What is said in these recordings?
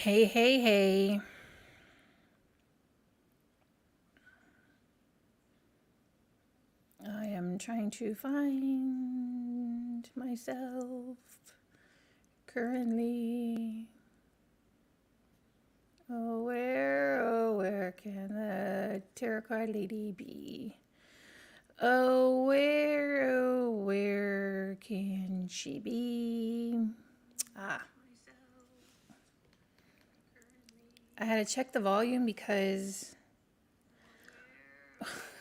Hey, hey, hey. I am trying to find myself currently. Oh, where can the tarot card lady be? Oh, where can she be? Ah, I had to check the volume because.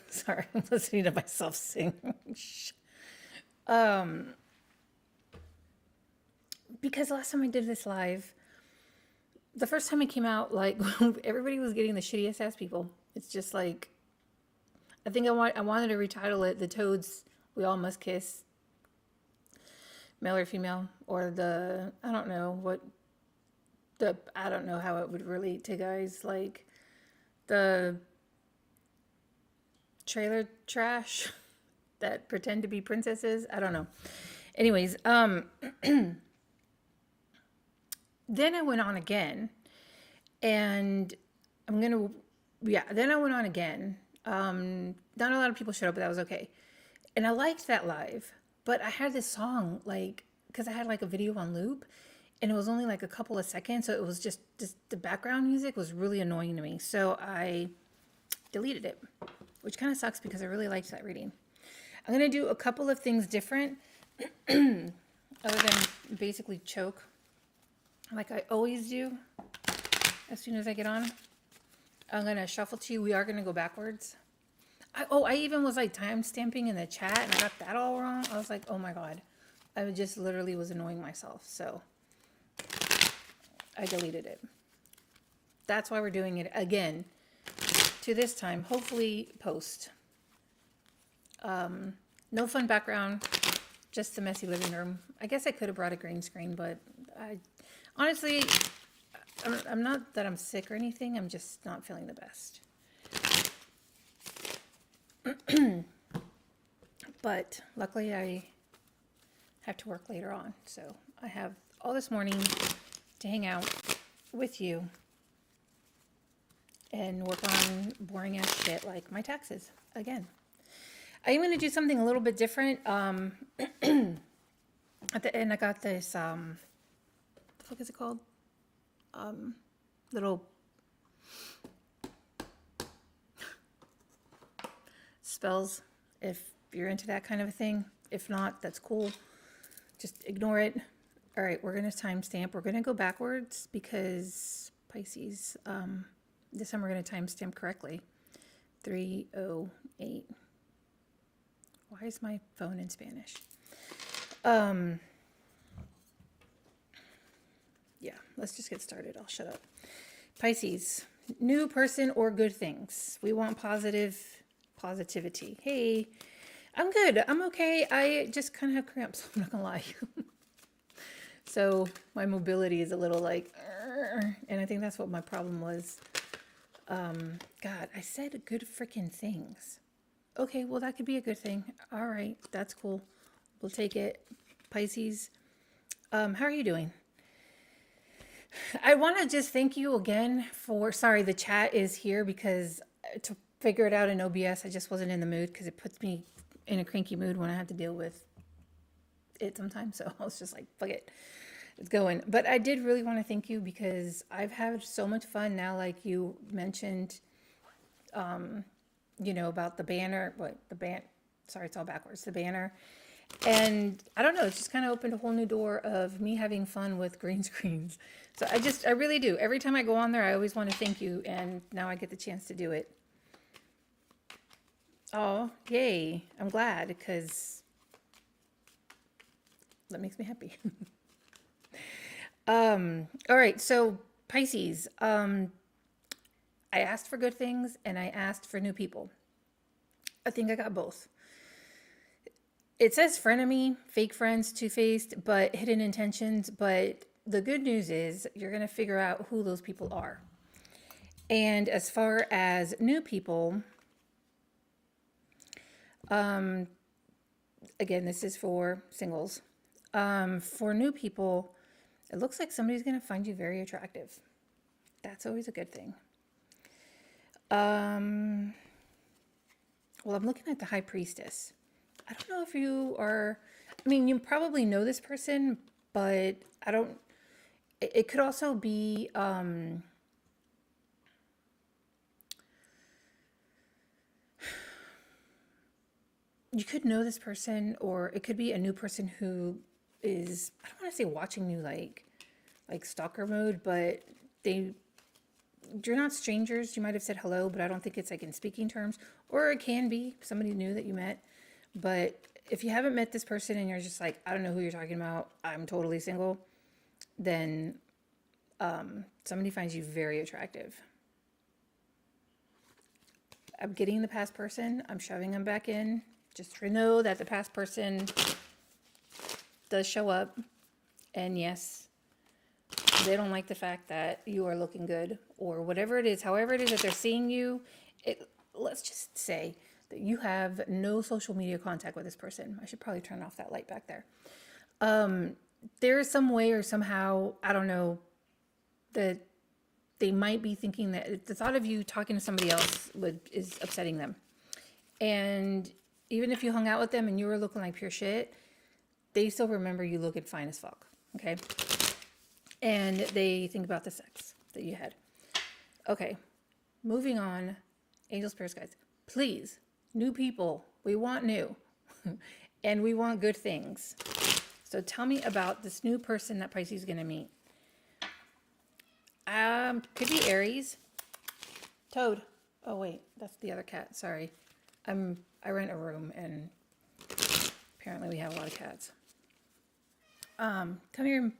Sorry, I'm listening to myself sing. um, because last time I did this live, the first time it came out, like everybody was getting the shittiest ass people. It's just like I think I wanted to retitle it "The Toads We All Must Kiss," male or female, or the I don't know how it would relate to guys like the trailer trash that pretend to be princesses. I don't know. Anyways, then I went on again, and then I went on again. Not a lot of people showed up, but that was okay. And I liked that live, but I had this song like because I had like a video on loop, and it was only like a couple of seconds, so it was just the background music was really annoying to me. So I deleted it, which kind of sucks because I really liked that reading. I'm gonna do a couple of things different, other than basically choke, like I always do. As soon as I get on, I'm gonna shuffle to you. We are gonna go backwards. I even was like time stamping in the chat and I got that all wrong. I was like, oh my God. I just literally was annoying myself. So I deleted it. That's why we're doing it again to this time, hopefully post. No fun background, just the messy living room. I guess I could have brought a green screen, but honestly, I'm not that I'm sick or anything. I'm just not feeling the best. But luckily I have to work later on. So I have all this morning to hang out with you and work on boring ass shit like my taxes again. I am going to do something a little bit different. At the end, I got this, what the fuck is it called? Little spells, if you're into that kind of a thing. If not, that's cool. Just ignore it. All right, we're going to timestamp. We're going to go backwards because Pisces, this time we're going to timestamp correctly. 308. Why is my phone in Spanish? Yeah, let's just get started. I'll shut up. Pisces, new person or good things. We want positivity. Hey, I'm good. I'm okay. I just kind of have cramps. I'm not gonna lie. So my mobility is a little like, and I think that's what my problem was. God, I said good freaking things. Okay, well, that could be a good thing. All right, that's cool. We'll take it. Pisces, how are you doing? I want to just thank you again for, sorry, the chat is here because to figure it out in OBS, I just wasn't in the mood because it puts me in a cranky mood when I have to deal with it sometimes. So I was just like, fuck it, it's going. But I did really want to thank you because I've had so much fun now, like you mentioned, about the banner, sorry, it's all backwards, the banner. And I don't know, it's just kind of opened a whole new door of me having fun with green screens. So I really do. Every time I go on there, I always want to thank you. And now I get the chance to do it. Oh, yay. I'm glad because that makes me happy. All right. So Pisces, I asked for good things and I asked for new people. I think I got both. It says frenemy, fake friends, two-faced, but hidden intentions. But the good news is you're going to figure out who those people are. And as far as new people, again, this is for singles. For new people, it looks like somebody's going to find you very attractive. That's always a good thing. Well, I'm looking at the High Priestess. I don't know if you are, I mean, you probably know this person, but I don't, it could also be, you could know this person, or it could be a new person who is, I don't want to say watching you like stalker mode, but you're not strangers. You might have said hello, but I don't think it's like in speaking terms, or it can be somebody new that you met. But if you haven't met this person and you're just like, I don't know who you're talking about, I'm totally single, then somebody finds you very attractive. I'm getting the past person. I'm shoving them back in just to know that the past person does show up. And yes, they don't like the fact that you are looking good or whatever it is, however it is that they're seeing you. Let's just say that you have no social media contact with this person. I should probably turn off that light back there. There is some way or somehow, I don't know, that they might be thinking that the thought of you talking to somebody else is upsetting them. And even if you hung out with them and you were looking like pure shit, they still remember you looking fine as fuck. Okay. And they think about the sex that you had. Okay. Moving on. Angel, spirits, guides. Please. New people. We want new. And we want good things. So tell me about this new person that Pisces is going to meet. Could be Aries. Toad. Oh wait, that's the other cat. Sorry. I rent a room and apparently we have a lot of cats. Come here,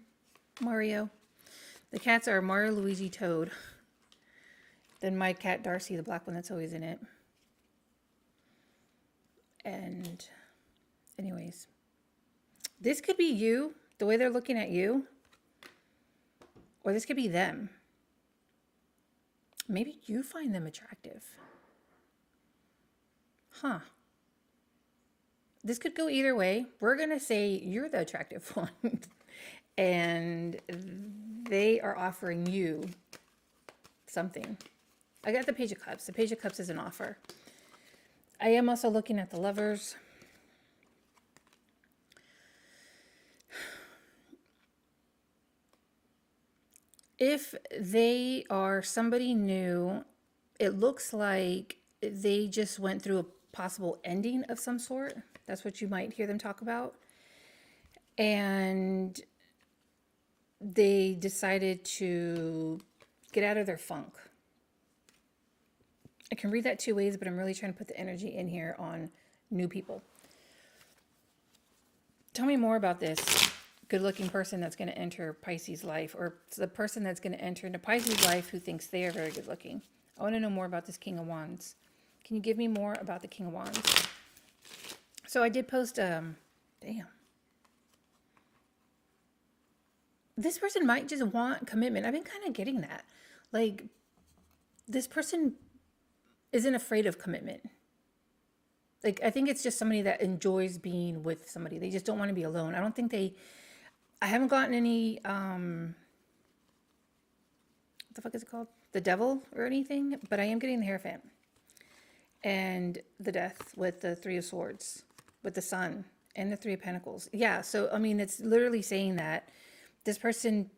Mario. The cats are Mario, Luigi, Toad. Then my cat Darcy, the black one that's always in it. And anyways, this could be you, the way they're looking at you, or this could be them. Maybe you find them attractive. Huh. This could go either way. We're going to say you're the attractive one. And they are offering you something. I got the Page of Cups. The Page of Cups is an offer. I am also looking at the Lovers. If they are somebody new, it looks like they just went through a possible ending of some sort. That's what you might hear them talk about. And they decided to get out of their funk. I can read that two ways, but I'm really trying to put the energy in here on new people. Tell me more about this good-looking person that's going to enter Pisces' life, or the person that's going to enter into Pisces' life who thinks they are very good-looking. I want to know more about this King of Wands. Can you give me more about the King of Wands? So I did post, damn. This person might just want commitment. I've been kind of getting that. Like, this person isn't afraid of commitment. Like, I think it's just somebody that enjoys being with somebody. They just don't want to be alone. I don't think I haven't gotten any, what the fuck is it called? The Devil or anything, but I am getting the Hierophant. And the Death with the Three of Swords, with the Sun, and the Three of Pentacles. Yeah, so, I mean, it's literally saying that this person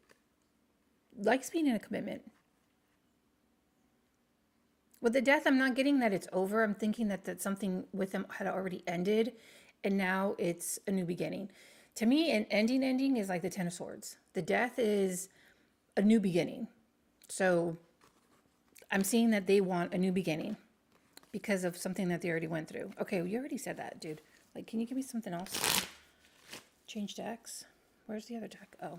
likes being in a commitment. With the Death, I'm not getting that it's over. I'm thinking that something with them had already ended, and now it's a new beginning. To me, an ending is like the Ten of Swords. The Death is a new beginning. So I'm seeing that they want a new beginning because of something that they already went through. Okay, well, you already said that, dude. Like, can you give me something else? Change decks. Where's the other deck? Oh.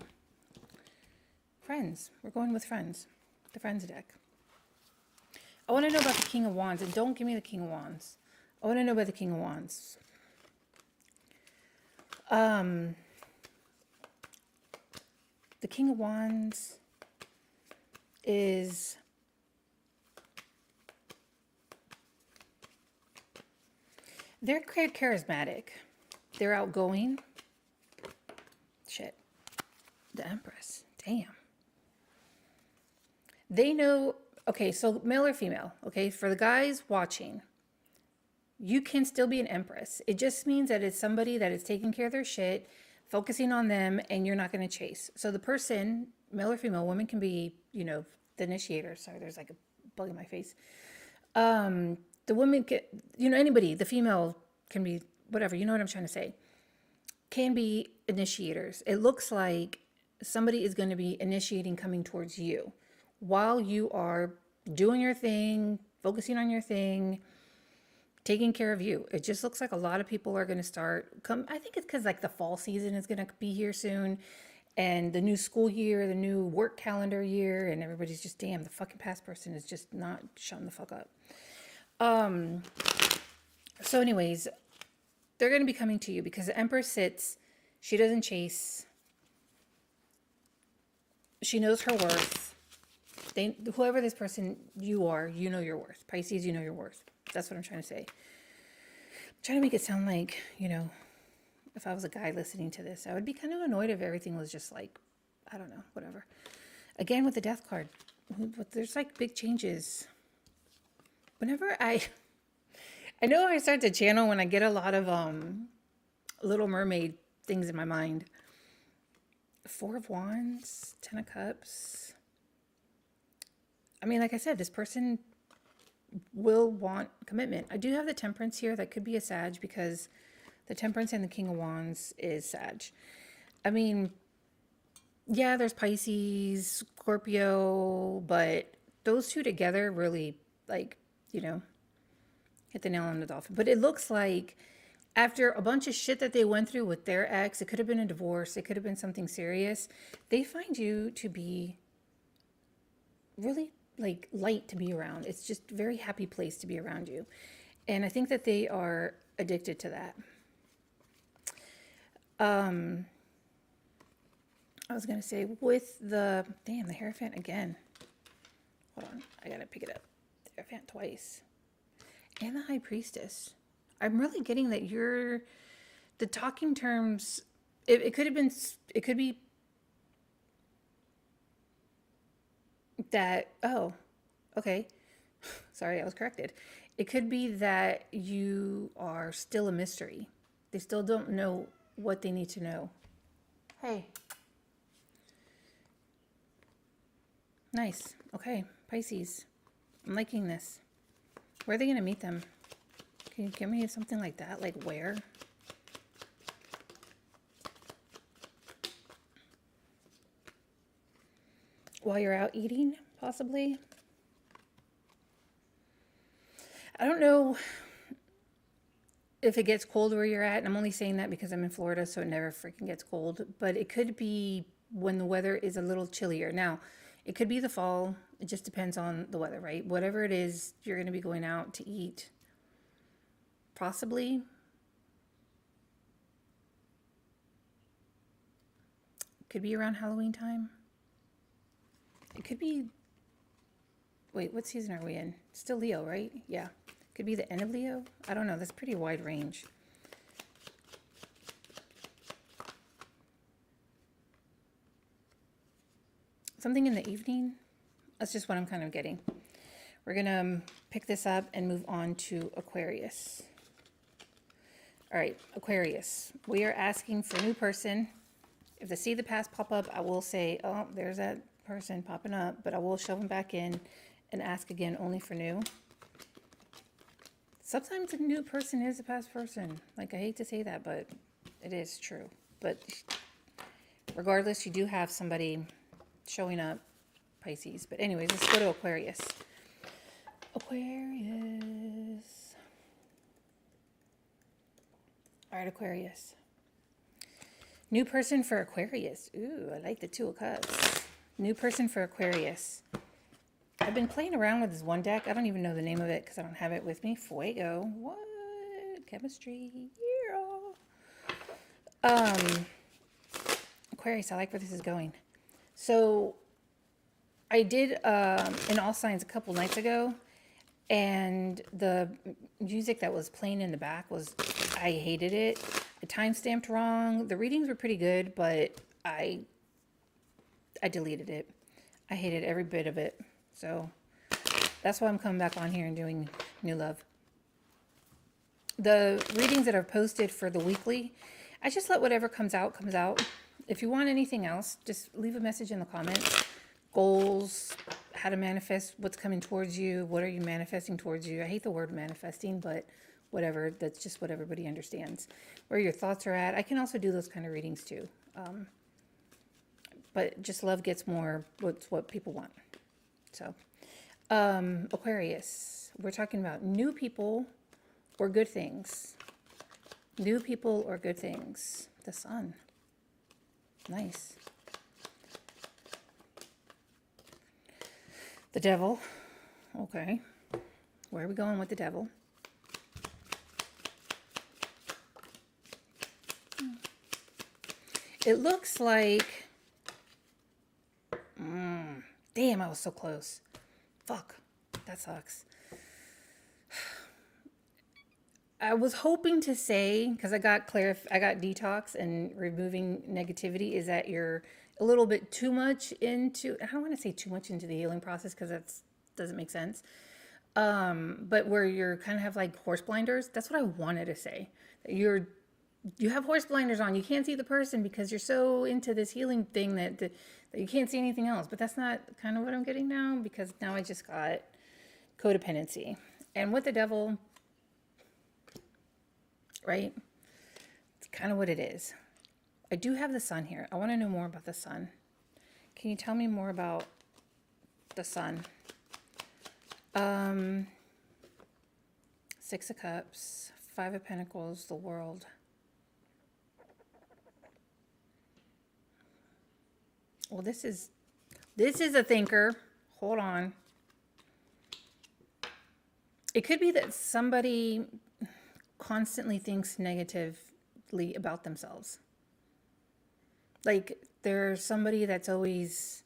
Friends. We're going with Friends. The Friends deck. I want to know about the King of Wands, and don't give me the King of Wands. I want to know about the King of Wands. The King of Wands is they're quite charismatic. They're outgoing. Shit. The Empress. Damn. They know, okay, so male or female, okay, for the guys watching, you can still be an empress. It just means that it's somebody that is taking care of their shit, focusing on them, and you're not going to chase. So the person, male or female, women can be, you know, the initiator. Sorry, there's like a bug in my face. The woman can, you know, anybody, the female can be whatever, you know what I'm trying to say, can be initiators. It looks like somebody is going to be initiating coming towards you while you are doing your thing, focusing on your thing, taking care of you. It just looks like a lot of people are going to start come. I think it's because like the fall season is going to be here soon, and the new school year, the new work calendar year, and everybody's just, damn, the fucking past person is just not shutting the fuck up. So anyways, they're going to be coming to you because the Empress sits, she doesn't chase. She knows her worth. Whoever this person you are, you know your worth. Pisces, you know your worth. That's what I'm trying to say. I'm trying to make it sound like, you know, if I was a guy listening to this, I would be kind of annoyed if everything was just like, I don't know, whatever. Again, with the death card, there's like big changes. Whenever I know I start to channel when I get a lot of Little Mermaid things in my mind. Four of Wands, Ten of Cups. I mean, like I said, this person will want commitment. I do have the Temperance here. That could be a Sag because the Temperance and the King of Wands is Sag. I mean, yeah, there's Pisces, Scorpio, but those two together really, like, you know, hit the nail on the dolphin. But it looks like after a bunch of shit that they went through with their ex, it could have been a divorce, it could have been something serious, they find you to be really like light to be around. It's just a very happy place to be around you. And I think that they are addicted to that. I was going to say with the, damn, the Hierophant again. Hold on, I got to pick it up. The Hierophant twice. And the High Priestess. I'm really getting that you're, the talking terms, it could have been, it could be that, oh, okay. Sorry, I was corrected. It could be that you are still a mystery. They still don't know what they need to know. Hey. Nice. Okay, Pisces. I'm liking this. Where are they going to meet them? Can you give me something like that? Like where? While you're out eating, possibly? I don't know if it gets cold where you're at, and I'm only saying that because I'm in Florida, so it never freaking gets cold. But it could be when the weather is a little chillier. Now, it could be the fall. It just depends on the weather, right? Whatever it is, you're going to be going out to eat. Possibly. Could be around Halloween time. It could be, wait, what season are we in? Still Leo, right? Yeah. Could be the end of Leo. I don't know. That's pretty wide range. Something in the evening. That's just what I'm kind of getting. We're going to pick this up and move on to Aquarius. All right, Aquarius. We are asking for a new person. If the see the past pop up, I will say, oh, there's that person popping up, but I will shove them back in and ask again only for new. Sometimes a new person is a past person. Like, I hate to say that, but it is true. But regardless, you do have somebody showing up, Pisces. But anyways, let's go to Aquarius. Aquarius. All right, Aquarius. New person for Aquarius. Ooh, I like the Two of Cups. New person for Aquarius. I've been playing around with this one deck. I don't even know the name of it because I don't have it with me. Fuego. What? Chemistry. Yeah. Aquarius, I like where this is going. So I did in All Signs a couple nights ago, and the music that was playing in the back was, I hated it. I timestamped wrong. The readings were pretty good, but I deleted it. I hated every bit of it. So that's why I'm coming back on here and doing new love. The readings that are posted for the weekly, I just let whatever comes out, comes out. If you want anything else, just leave a message in the comments. Goals, how to manifest, what's coming towards you, what are you manifesting towards you. I hate the word manifesting, but whatever, that's just what everybody understands. Where your thoughts are at. I can also do those kind of readings too. But just love gets more, what's what people want. So, Aquarius, we're talking about new people or good things. New people or good things. The sun. Nice. The devil. Okay. Where are we going with the devil? It looks like... damn, I was so close. Fuck. That sucks. I was hoping to say, because I got detox and removing negativity, is that you're a little bit too much into, I don't want to say too much into the healing process because that doesn't make sense. But where you're kind of have like horse blinders, that's what I wanted to say. You have horse blinders on. You can't see the person because you're so into this healing thing that you can't see anything else. But that's not kind of what I'm getting now, because now I just got codependency. And with the devil, right? It's kind of what it is. I do have the sun here. I want to know more about the sun. Can you tell me more about the sun? Six of Cups, Five of Pentacles, the World. Well, this is a thinker. Hold on. It could be that somebody constantly thinks negatively about themselves. Like there's somebody that's always,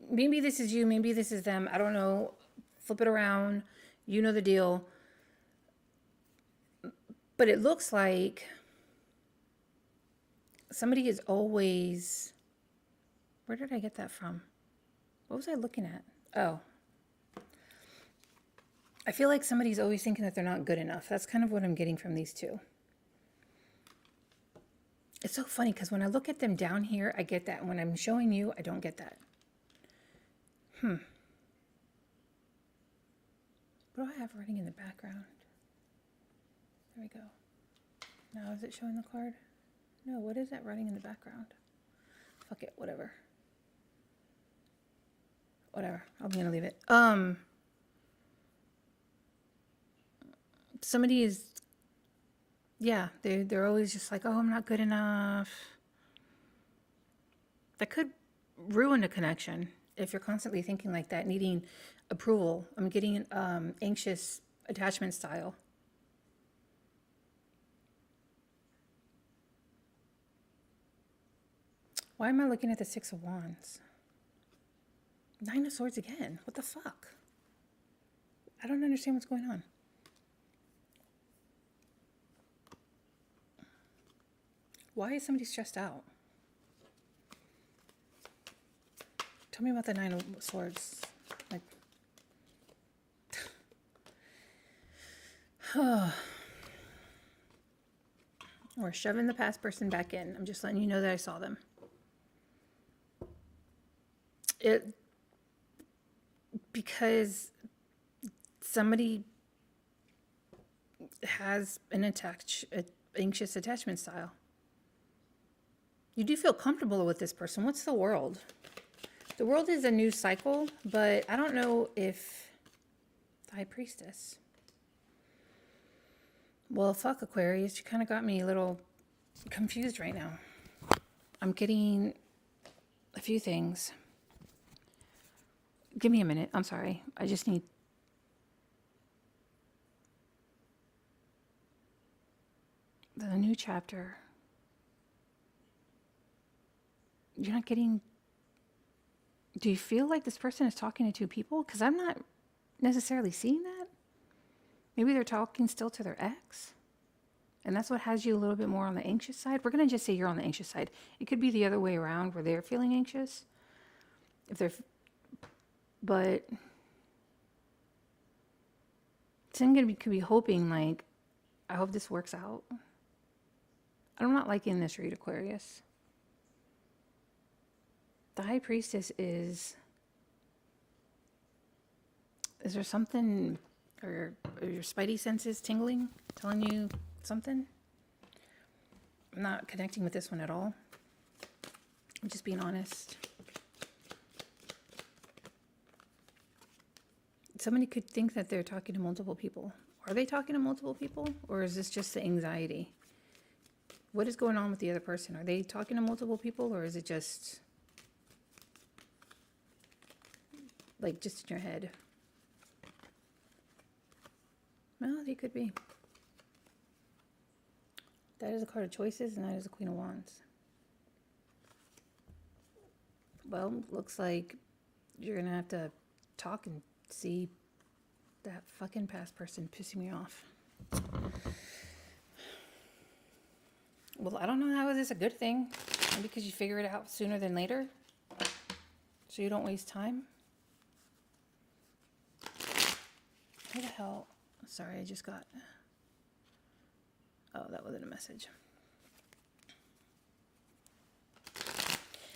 maybe this is you, maybe this is them. I don't know. Flip it around. You know the deal. But it looks like somebody is always, where did I get that from? What was I looking at? Oh. I feel like somebody's always thinking that they're not good enough. That's kind of what I'm getting from these two. It's so funny because when I look at them down here, I get that. When I'm showing you, I don't get that. What do I have writing in the background? There we go. Now is it showing the card? No, what is that writing in the background? Fuck it, whatever. Whatever, I'm gonna leave it. Somebody is, yeah, they're always just like, oh, I'm not good enough. That could ruin a connection if you're constantly thinking like that, needing approval. I'm getting anxious attachment style. Why am I looking at the Six of Wands? Nine of Swords again. What the fuck? I don't understand what's going on. Why is somebody stressed out? Tell me about the Nine of Swords. Like, we're shoving the past person back in. I'm just letting you know that I saw them. Because somebody has an anxious attachment style. You do feel comfortable with this person. What's the World? The World is a new cycle, but I don't know if the High Priestess. Well, fuck, Aquarius. You kind of got me a little confused right now. I'm getting a few things. Give me a minute. I'm sorry. I just need... the new chapter. You're not getting... Do you feel like this person is talking to two people? Because I'm not necessarily seeing that. Maybe they're talking still to their ex. And that's what has you a little bit more on the anxious side. We're going to just say you're on the anxious side. It could be the other way around where they're feeling anxious. If they're... But Somebody could be hoping, like, I hope this works out. I'm not liking this read, Aquarius. The High Priestess is there something, or your spidey senses tingling, telling you something? I'm not connecting with this one at all. I'm just being honest. Somebody could think that they're talking to multiple people. Are they talking to multiple people? Or is this just the anxiety? What is going on with the other person? Are they talking to multiple people, or is it just like just in your head? Well, they could be. That is a card of choices, and that is a Queen of Wands. Well, looks like you're going to have to talk and see that fucking past person pissing me off. Well, I don't know how is this a good thing. Maybe because you figure it out sooner than later, so you don't waste time. Who the hell? Sorry, I just got... Oh, that wasn't a message.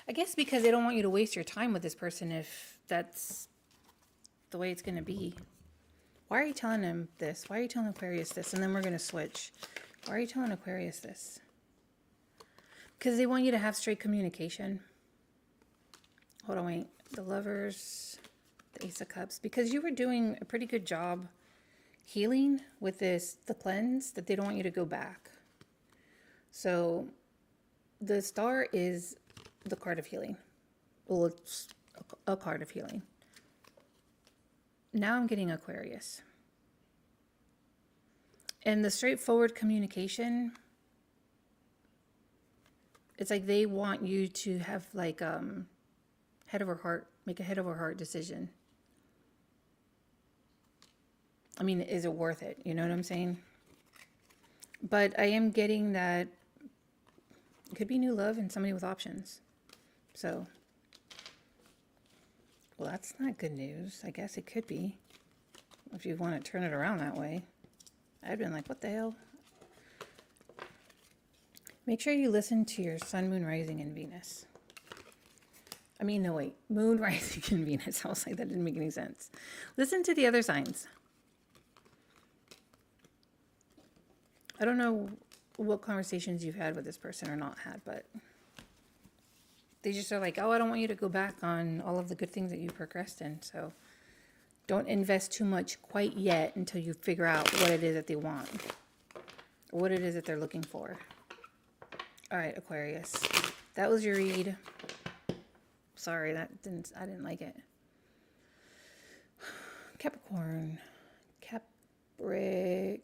I guess because they don't want you to waste your time with this person if that's the way it's going to be. Why are you telling him this? Why are you telling Aquarius this? And then we're going to switch. Why are you telling Aquarius this? Because they want you to have straight communication. Hold on, wait. The Lovers, the Ace of Cups. Because you were doing a pretty good job healing with this, the cleanse, that they don't want you to go back. So the Star is the card of healing. Well, it's a card of healing. Now I'm getting Aquarius. And the straightforward communication, it's like they want you to have like head over heart, make a head over heart decision. I mean, is it worth it? You know what I'm saying? But I am getting that it could be new love and somebody with options. So, well, that's not good news. I guess it could be. If you want to turn it around that way. I'd been like, what the hell? Make sure you listen to your Sun, Moon, Rising, and Venus. I mean, no, wait. Moon, Rising, and Venus. I was like, that didn't make any sense. Listen to the other signs. I don't know what conversations you've had with this person or not had, but they just are like, oh, I don't want you to go back on all of the good things that you progressed in. So don't invest too much quite yet until you figure out what it is that they want, or what it is that they're looking for. All right, Aquarius, that was your read. Sorry, I didn't like it. Capricorn. Capricorn.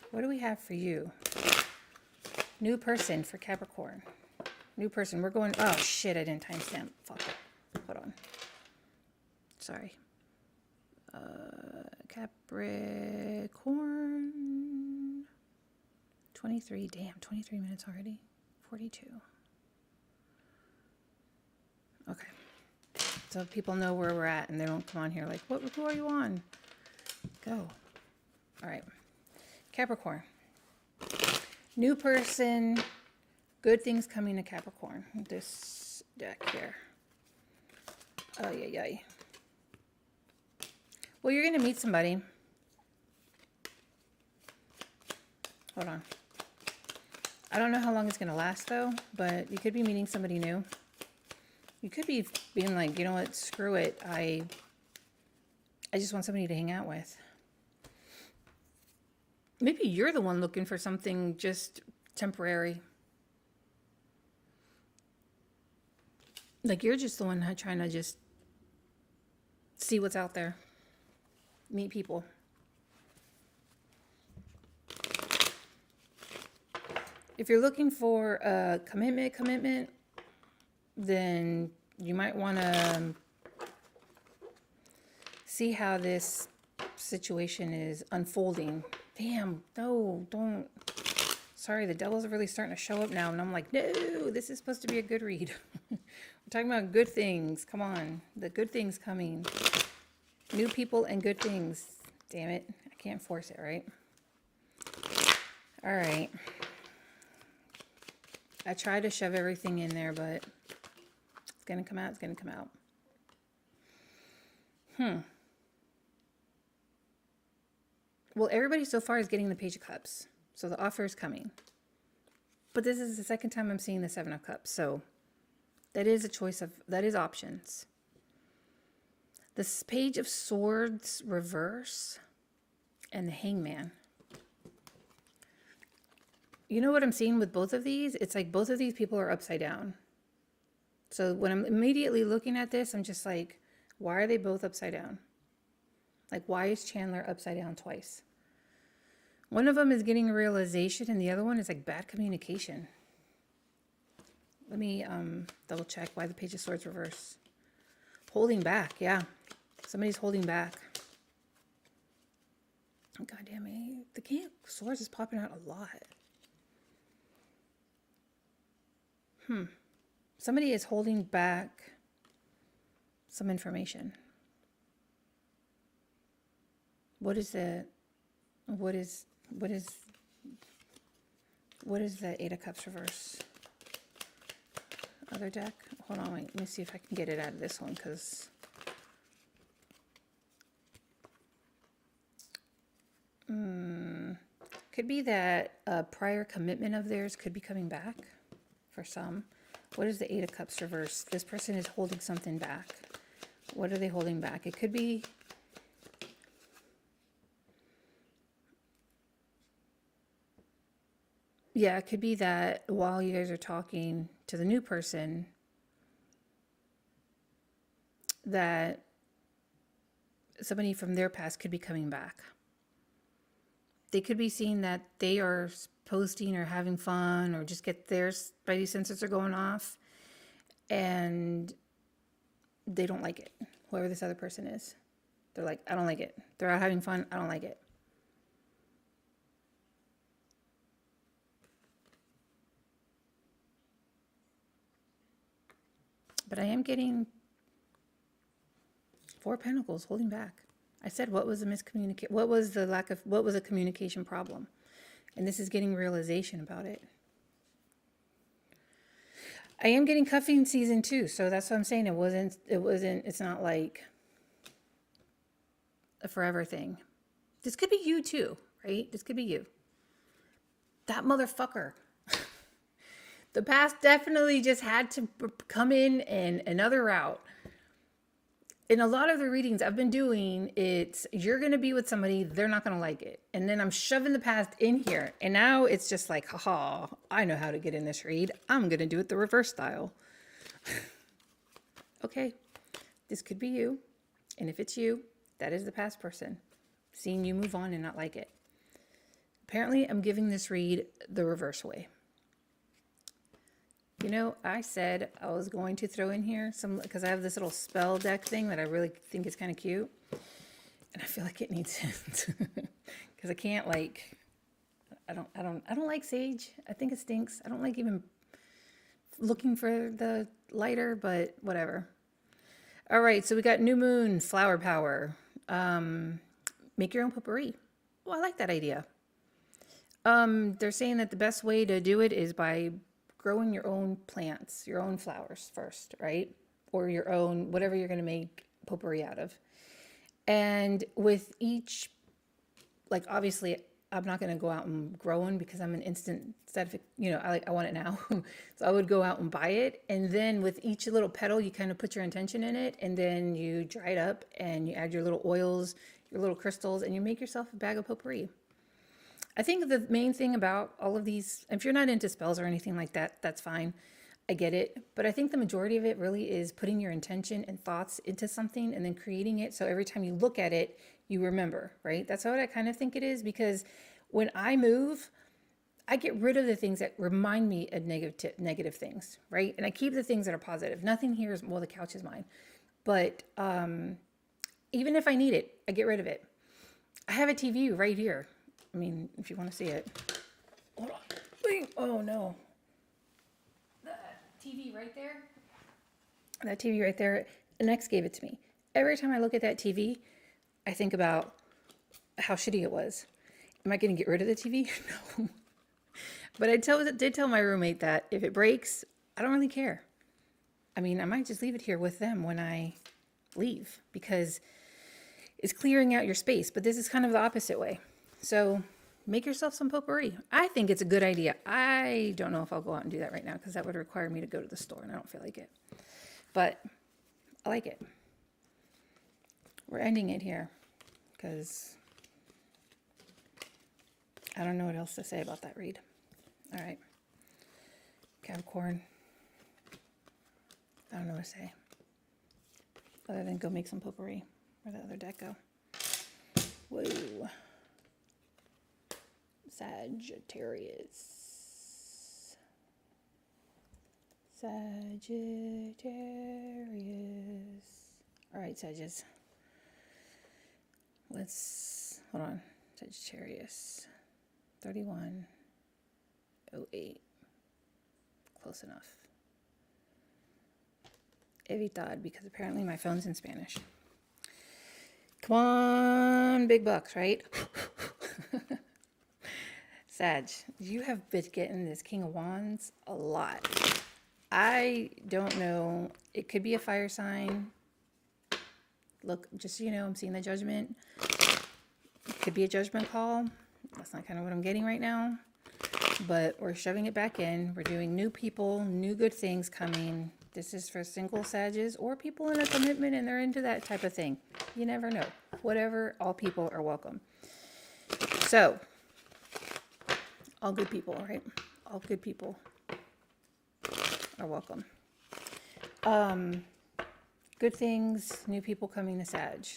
What do we have for you? New person for Capricorn. New person. We're going... Oh, shit. I didn't timestamp. Fuck it. Hold on. Sorry. Capricorn. 23. Damn. 23 minutes already. 42. Okay. So people know where we're at and they don't come on here like, what? Who are you on? Go. All right. Capricorn. New person. Good things coming to Capricorn. This deck here. Oh, yeah. Well, you're going to meet somebody. Hold on. I don't know how long it's going to last, though, but you could be meeting somebody new. You could be being like, you know what, screw it. I just want somebody to hang out with. Maybe you're the one looking for something just temporary. Like you're just the one trying to just see what's out there. Meet people. If you're looking for a commitment, then you might want to see how this situation is unfolding. Damn, no, don't. Sorry, the devil's really starting to show up now, and I'm like, no, this is supposed to be a good read. We're talking about good things. Come on, the good things coming. New people and good things. Damn it. I can't force it, right? All right. I tried to shove everything in there, but it's going to come out. It's going to come out. Well, everybody so far is getting the Page of Cups. So the offer is coming. But this is the second time I'm seeing the Seven of Cups. So that is a choice of, that is options. This Page of Swords reverse and the Hangman. You know what I'm seeing with both of these? It's like both of these people are upside down. So when I'm immediately looking at this, I'm just like, why are they both upside down? Like, why is Chandler upside down twice? One of them is getting a realization and the other one is like bad communication. Let me double check why the Page of Swords reverse. Holding back, yeah. Somebody's holding back. God damn it. The King of Swords is popping out a lot. Somebody is holding back some information. What is the Eight of Cups reverse? Other deck? Hold on, wait. Let me see if I can get it out of this one, because could be that a prior commitment of theirs could be coming back for some. What is the Eight of Cups reverse? This person is holding something back. What are they holding back? It could be yeah, it could be that while you guys are talking to the new person, that somebody from their past could be coming back. They could be seeing that they are posting or having fun or just get their spidey senses are going off and they don't like it. Whoever this other person is. They're like, I don't like it. They're out having fun. I don't like it. But I am getting Four of Pentacles holding back. I said, what was the miscommunication? What was the lack of, what was a communication problem? And this is getting realization about it. I am getting cuffing season too. So that's what I'm saying. It's not like a forever thing. This could be you too, right? This could be you. That motherfucker. The past definitely just had to come in and another route. In a lot of the readings I've been doing, it's you're going to be with somebody, they're not going to like it. And then I'm shoving the past in here. And now it's just like, haha, I know how to get in this read. I'm going to do it the reverse style. Okay, this could be you. And if it's you, that is the past person. Seeing you move on and not like it. Apparently, I'm giving this read the reverse way. You know, I said I was going to throw in here some, because I have this little spell deck thing that I really think is kind of cute. And I feel like it needs it. Because I can't like, I don't like sage. I think it stinks. I don't like even looking for the lighter, but whatever. All right, so we got new moon, flower power. Make your own potpourri. Well, I like that idea. They're saying that the best way to do it is by growing your own plants, your own flowers first, right? Or your own, whatever you're going to make potpourri out of. And with each, like obviously I'm not going to go out and grow one because I'm an instant satisfaction, you know, I want it now. So I would go out and buy it. And then with each little petal, you kind of put your intention in it and then you dry it up and you add your little oils, your little crystals, and you make yourself a bag of potpourri. I think the main thing about all of these, if you're not into spells or anything like that, that's fine. I get it. But I think the majority of it really is putting your intention and thoughts into something and then creating it. So every time you look at it, you remember, right? That's what I kind of think it is, because when I move, I get rid of the things that remind me of negative things, right? And I keep the things that are positive. Nothing here is, well, the couch is mine. But even if I need it, I get rid of it. I have a TV right here. I mean, if you want to see it. Hold on. Wait. Oh, no. That TV right there. That TV right there. An ex gave it to me. Every time I look at that TV, I think about how shitty it was. Am I going to get rid of the TV? No. But I did tell my roommate that if it breaks, I don't really care. I mean, I might just leave it here with them when I leave because it's clearing out your space. But this is kind of the opposite way. So make yourself some potpourri. I think it's a good idea. I don't know if I'll go out and do that right now because that would require me to go to the store and I don't feel like it. But I like it. We're ending it here because I don't know what else to say about that read. All right. Capricorn. I don't know what to say. Other than go make some potpourri. Where'd the other deck go? Whoa. Sagittarius. All right, Sagittarius. Hold on. Sagittarius. 3108. Close enough. Evitad, because apparently my phone's in Spanish. Come on, big bucks, right? Sag, you have been getting this King of Wands a lot. I don't know. It could be a fire sign. Look, just so you know, I'm seeing the Judgment. It could be a judgment call. That's not kind of what I'm getting right now. But we're shoving it back in. We're doing new people, new good things coming. This is for single Sages or people in a commitment and they're into that type of thing. You never know. Whatever, all people are welcome. So, all good people, right? All good people are welcome. Good things, new people coming to Sag.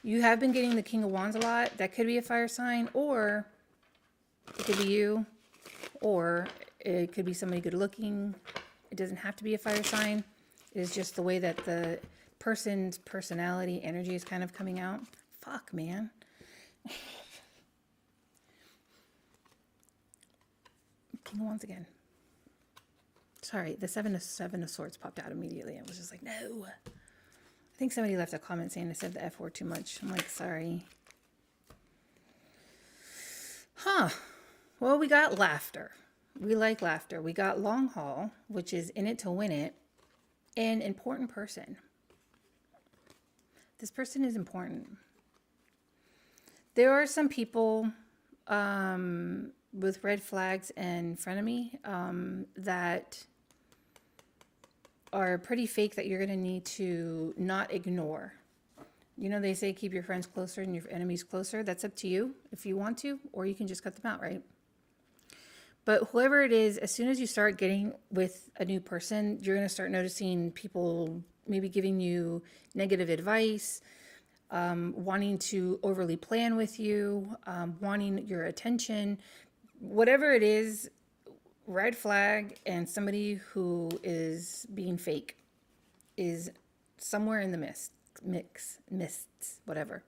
You have been getting the King of Wands a lot. That could be a fire sign, or it could be you, or it could be somebody good looking. It doesn't have to be a fire sign. It is just the way that the person's personality, energy is kind of coming out. Fuck, man. King of Wands again. Sorry, the seven of Swords popped out immediately. I was just like, no. I think somebody left a comment saying I said the F word too much. I'm like, sorry. Huh. Well, we got laughter. We like laughter. We got long haul, which is in it to win it, and important person. This person is important. There are some people with red flags and frenemy that are pretty fake that you're going to need to not ignore. You know, they say keep your friends closer and your enemies closer. That's up to you if you want to, or you can just cut them out, right? But whoever it is, as soon as you start getting with a new person, you're going to start noticing people maybe giving you negative advice, wanting to overly plan with you, wanting your attention. Whatever it is, red flag and somebody who is being fake is somewhere in the mists, whatever.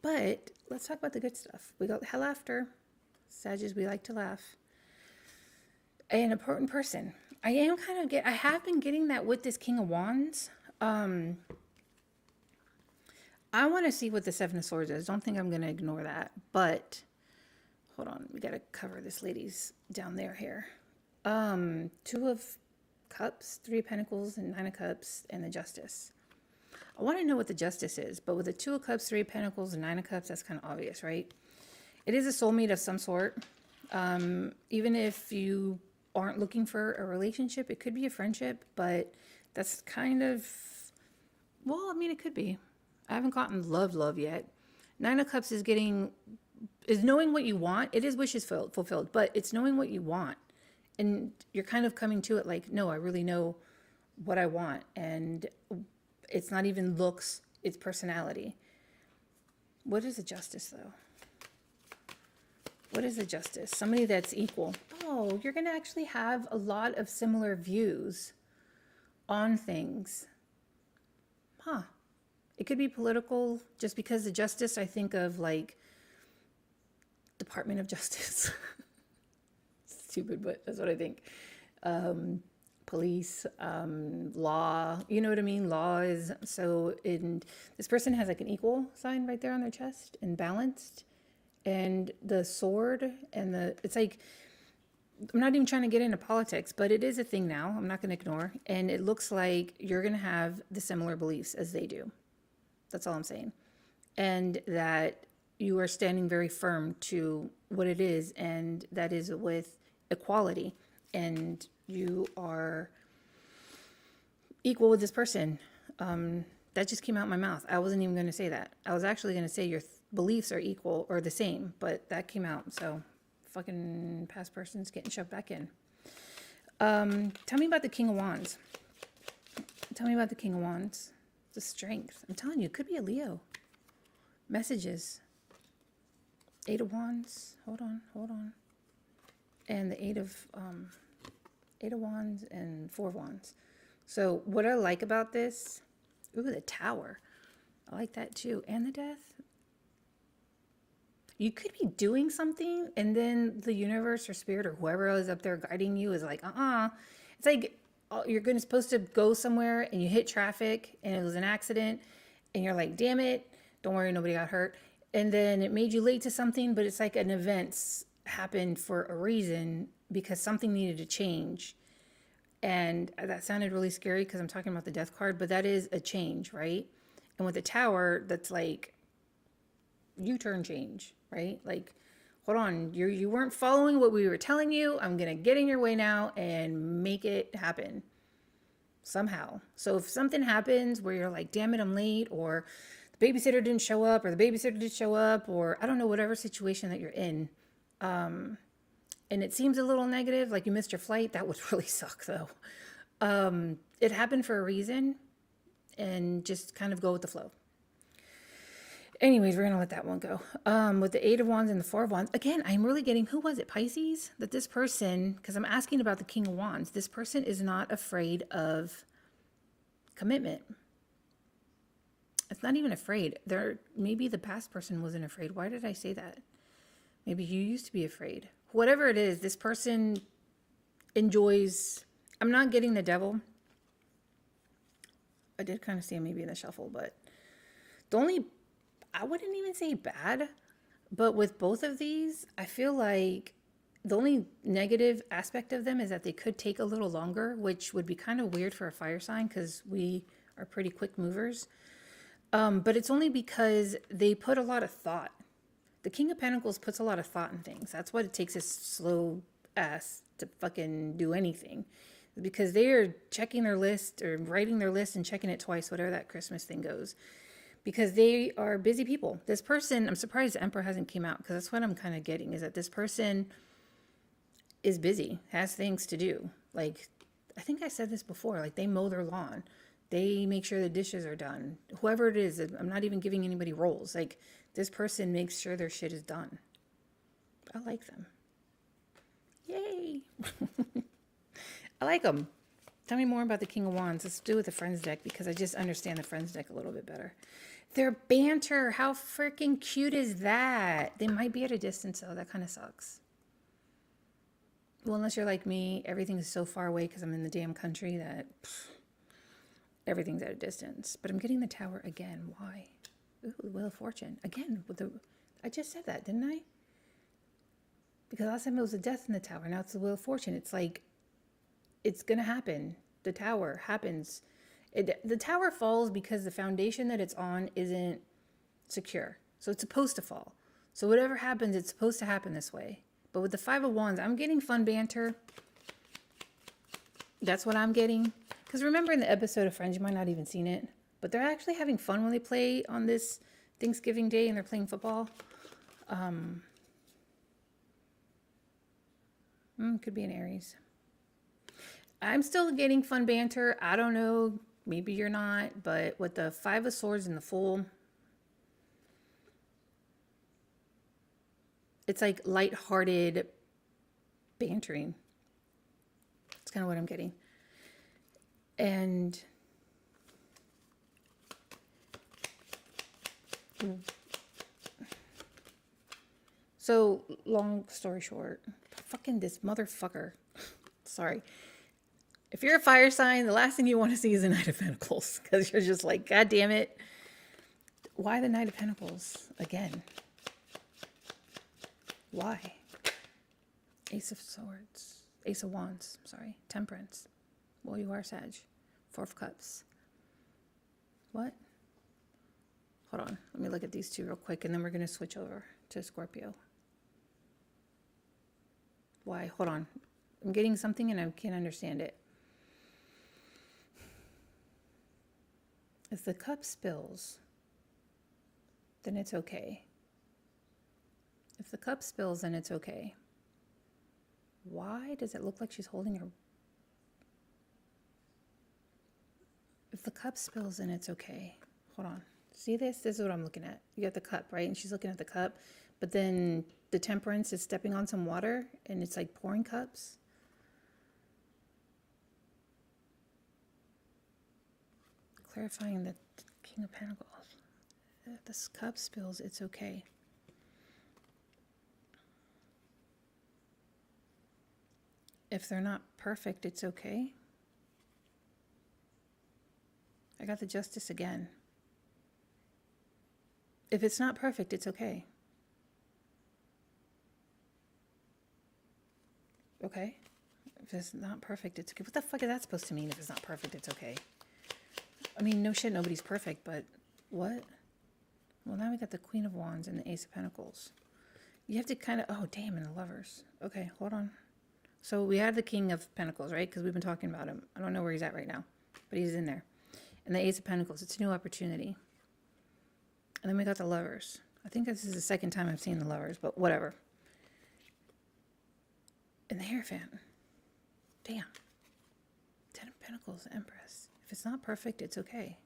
But let's talk about the good stuff. We got laughter. Sagittarius, we like to laugh. An important person. I have been getting that with this King of Wands. I want to see what the Seven of Swords is. Don't think I'm going to ignore that. But hold on, we got to cover this lady's down there here. Two of Cups, Three of Pentacles, and Nine of Cups, and the Justice. I want to know what the Justice is, but with the Two of Cups, Three of Pentacles, and Nine of Cups, that's kind of obvious, right? It is a soulmate of some sort. Even if you aren't looking for a relationship, it could be a friendship, but that's kind of, well, I mean, it could be. I haven't gotten love yet. Nine of Cups is knowing what you want. It is wishes fulfilled, but it's knowing what you want. And you're kind of coming to it like, no, I really know what I want. And it's not even looks, it's personality. What is the Justice, though? What is the Justice? Somebody that's equal. Oh, you're going to actually have a lot of similar views on things. Huh. It could be political, just because the Justice, I think of like Department of Justice. Stupid, but that's what I think. police, law, you know what I mean? Law is, so in, this person has like an equal sign right there on their chest and balanced. And the sword and it's like, I'm not even trying to get into politics, but it is a thing now. I'm not going to ignore. And it looks like you're going to have the similar beliefs as they do. That's all I'm saying. And that you are standing very firm to what it is, and that is with equality. And you are equal with this person. That just came out my mouth. I wasn't even going to say that. I was actually going to say your beliefs are equal or the same, but that came out. So fucking past person's getting shoved back in. Tell me about the King of Wands. Tell me about the King of Wands. The strength. I'm telling you, it could be a Leo. Messages. Eight of Wands. Hold on. And the Eight of Wands and Four of Wands. So what I like about this, ooh, the Tower. I like that too. And the Death. You could be doing something and then the universe or spirit or whoever is up there guiding you is like, It's like you're supposed to go somewhere and you hit traffic and it was an accident and you're like, damn it, don't worry, nobody got hurt. And then it made you late to something, but it's like an event happened for a reason because something needed to change. And that sounded really scary because I'm talking about the Death card, but that is a change, right? And with the Tower, that's like U-turn change, right? Like, hold on, you weren't following what we were telling you. I'm going to get in your way now and make it happen somehow. So if something happens where you're like, damn it, I'm late, or the babysitter didn't show up, or the babysitter did show up, or I don't know, whatever situation that you're in, and it seems a little negative, like you missed your flight, that would really suck though. It happened for a reason, and just kind of go with the flow. Anyways, we're going to let that one go. With the Eight of Wands and the Four of Wands, again, I'm really getting, who was it, Pisces? That this person, because I'm asking about the King of Wands, this person is not afraid of commitment. It's not even afraid. Maybe the past person wasn't afraid. Why did I say that? Maybe you used to be afraid. Whatever it is, this person enjoys, I'm not getting the Devil. I did kind of see him maybe in the shuffle, but I wouldn't even say bad, but with both of these, I feel like the only negative aspect of them is that they could take a little longer, which would be kind of weird for a fire sign because we are pretty quick movers. But it's only because they put a lot of thought. The King of Pentacles puts a lot of thought in things. That's what it takes a slow ass to fucking do anything. Because they are checking their list or writing their list and checking it twice, whatever that Christmas thing goes. Because they are busy people. This person, I'm surprised the Emperor hasn't came out, because that's what I'm kind of getting, is that this person is busy, has things to do. Like, I think I said this before, like they mow their lawn. They make sure the dishes are done. Whoever it is, I'm not even giving anybody roles. Like, this person makes sure their shit is done. I like them. Yay. I like them. Tell me more about the King of Wands. Let's do it with the Friends deck, because I just understand the Friends deck a little bit better. Their banter, how freaking cute is that? They might be at a distance, though. That kind of sucks. Well, unless you're like me, everything is so far away because I'm in the damn country that everything's at a distance. But I'm getting the Tower again. Why? Ooh, the Wheel of Fortune. Again, I just said that, didn't I? Because last time it was the Death in the Tower. Now it's the Wheel of Fortune. It's like, it's going to happen. The Tower happens. The Tower falls because the foundation that it's on isn't secure. So it's supposed to fall. So whatever happens, it's supposed to happen this way. But with the Five of Wands, I'm getting fun banter. That's what I'm getting. Because remember in the episode of Friends, you might not even seen it, but they're actually having fun when they play on this Thanksgiving Day and they're playing football. Could be an Aries. I'm still getting fun banter. I don't know. Maybe you're not. But with the Five of Swords and the Fool, it's like lighthearted bantering. That's kind of what I'm getting. And so, long story short, fucking this motherfucker. Sorry. If you're a fire sign, the last thing you want to see is a Knight of Pentacles, because you're just like, God damn it. Why the Knight of Pentacles again? Why? Ace of Swords. Ace of Wands. Sorry. Temperance. Well, you are Sag. Four of Cups. What? Hold on. Let me look at these two real quick, and then we're going to switch over to Scorpio. Why? Hold on. I'm getting something, and I can't understand it. If the cup spills, then it's okay. If the cup spills, then it's okay. Why does it look like she's holding her? If the cup spills, then it's okay. Hold on. See this? This is what I'm looking at. You got the cup, right? And she's looking at the cup. But then the Temperance is stepping on some water, and it's like pouring cups. Clarifying the King of Pentacles. If this cup spills, it's okay. If they're not perfect, it's okay. I got the Justice again. If it's not perfect, it's okay. Okay? If it's not perfect, it's okay. What the fuck is that supposed to mean? If it's not perfect, it's okay. I mean, no shit, nobody's perfect, but what? Well, now we got the Queen of Wands and the Ace of Pentacles. You have to kind of, oh, damn, and the Lovers. Okay, hold on. So we have the King of Pentacles, right? Because we've been talking about him. I don't know where he's at right now, but he's in there. And the Ace of Pentacles, it's a new opportunity. And then we got the Lovers. I think this is the second time I've seen the Lovers, but whatever. And the Hierophant. Damn. Ten of Pentacles, the Empress. If it's not perfect, it's okay.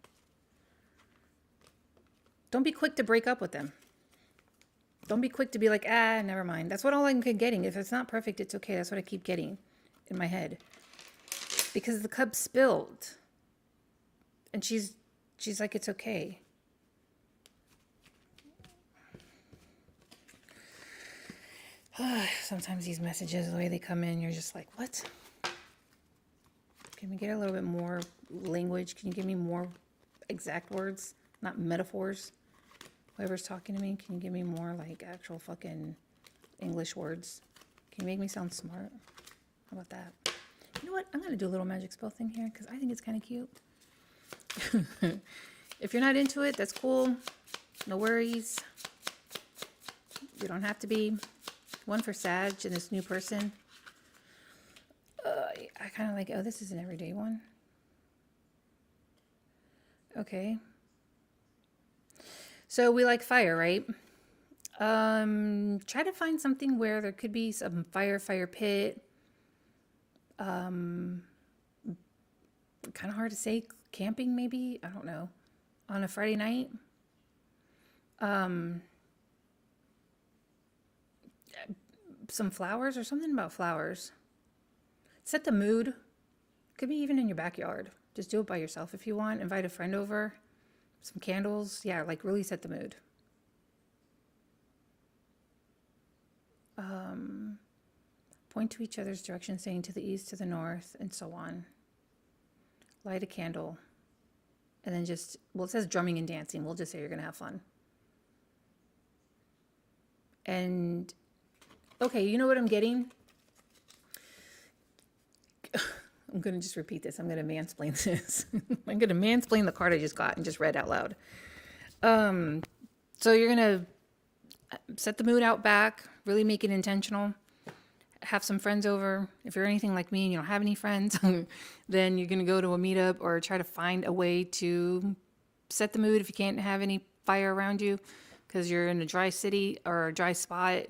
Don't be quick to break up with them. Don't be quick to be like, never mind. That's what all I'm getting. If it's not perfect, it's okay. That's what I keep getting in my head. Because the cup spilled. And she's like, it's okay. Sometimes these messages, the way they come in, you're just like, what? Can we get a little bit more language? Can you give me more exact words, not metaphors? Whoever's talking to me, can you give me more like actual fucking English words? Can you make me sound smart? How about that? You know what? I'm going to do a little magic spell thing here because I think it's kind of cute. If you're not into it, that's cool. No worries. You don't have to be. One for Sag and this new person. I kind of like, oh, this is an everyday one. Okay. So we like fire, right? Try to find something where there could be some fire pit. Kind of hard to say. Camping, maybe? I don't know. On a Friday night. Some flowers or something about flowers. Set the mood. Could be even in your backyard. Just do it by yourself if you want. Invite a friend over. Some candles. Yeah, like really set the mood. Point to each other's direction, saying to the east, to the north, and so on. Light a candle. And then just, well, it says drumming and dancing. We'll just say you're going to have fun. And, okay, you know what I'm getting? I'm going to just repeat this. I'm going to mansplain this. I'm going to mansplain the card I just got and just read out loud. So you're going to set the mood out back, really make it intentional. Have some friends over. If you're anything like me and you don't have any friends, then you're going to go to a meetup or try to find a way to set the mood if you can't have any fire around you because you're in a dry city or a dry spot.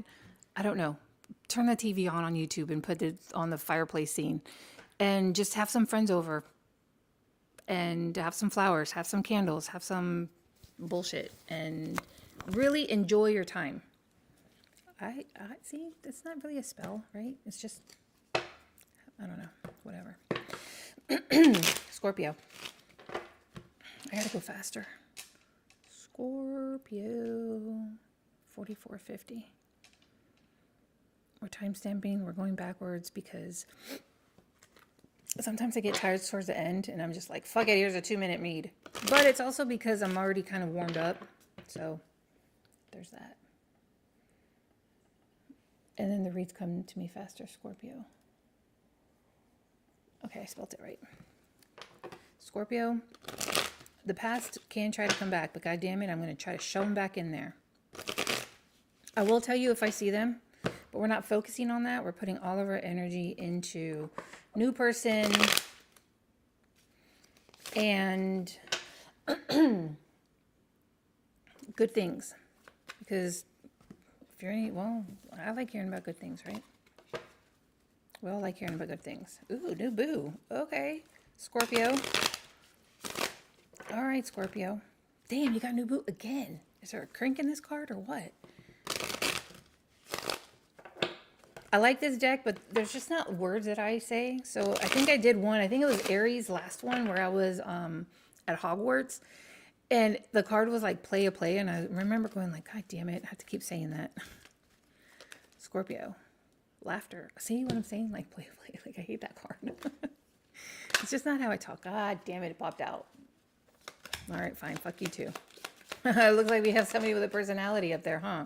I don't know. Turn the TV on YouTube and put it on the fireplace scene and just have some friends over and have some flowers, have some candles, have some bullshit and really enjoy your time. I see, that's not really a spell, right? It's just, I don't know, whatever. Scorpio. I gotta go faster. Scorpio, 4450. We're time stamping, we're going backwards because Sometimes I get tired towards the end and I'm just like, fuck it, here's a 2-minute read. But it's also because I'm already kind of warmed up. So there's that. And then the reads come to me faster, Scorpio. Okay, I spelled it right. Scorpio, the past can try to come back, but God damn it, I'm going to try to show them back in there. I will tell you if I see them, but we're not focusing on that. We're putting all of our energy into new person and good things. Because if you're any, well, I like hearing about good things, right? We all like hearing about good things. Ooh, new boo. Okay, Scorpio. All right, Scorpio. Damn, you got new boo again. Is there a crink in this card or what? I like this deck, but there's just not words that I say. So I think I did one. I think it was Aries last one where I was at Hogwarts. And the card was like play a play. And I remember going like, God damn it. I have to keep saying that. Scorpio. Laughter. See what I'm saying? Like play a play. Like I hate that card. It's just not how I talk. God damn it. It popped out. All right, fine. Fuck you too. It looks like we have somebody with a personality up there, huh?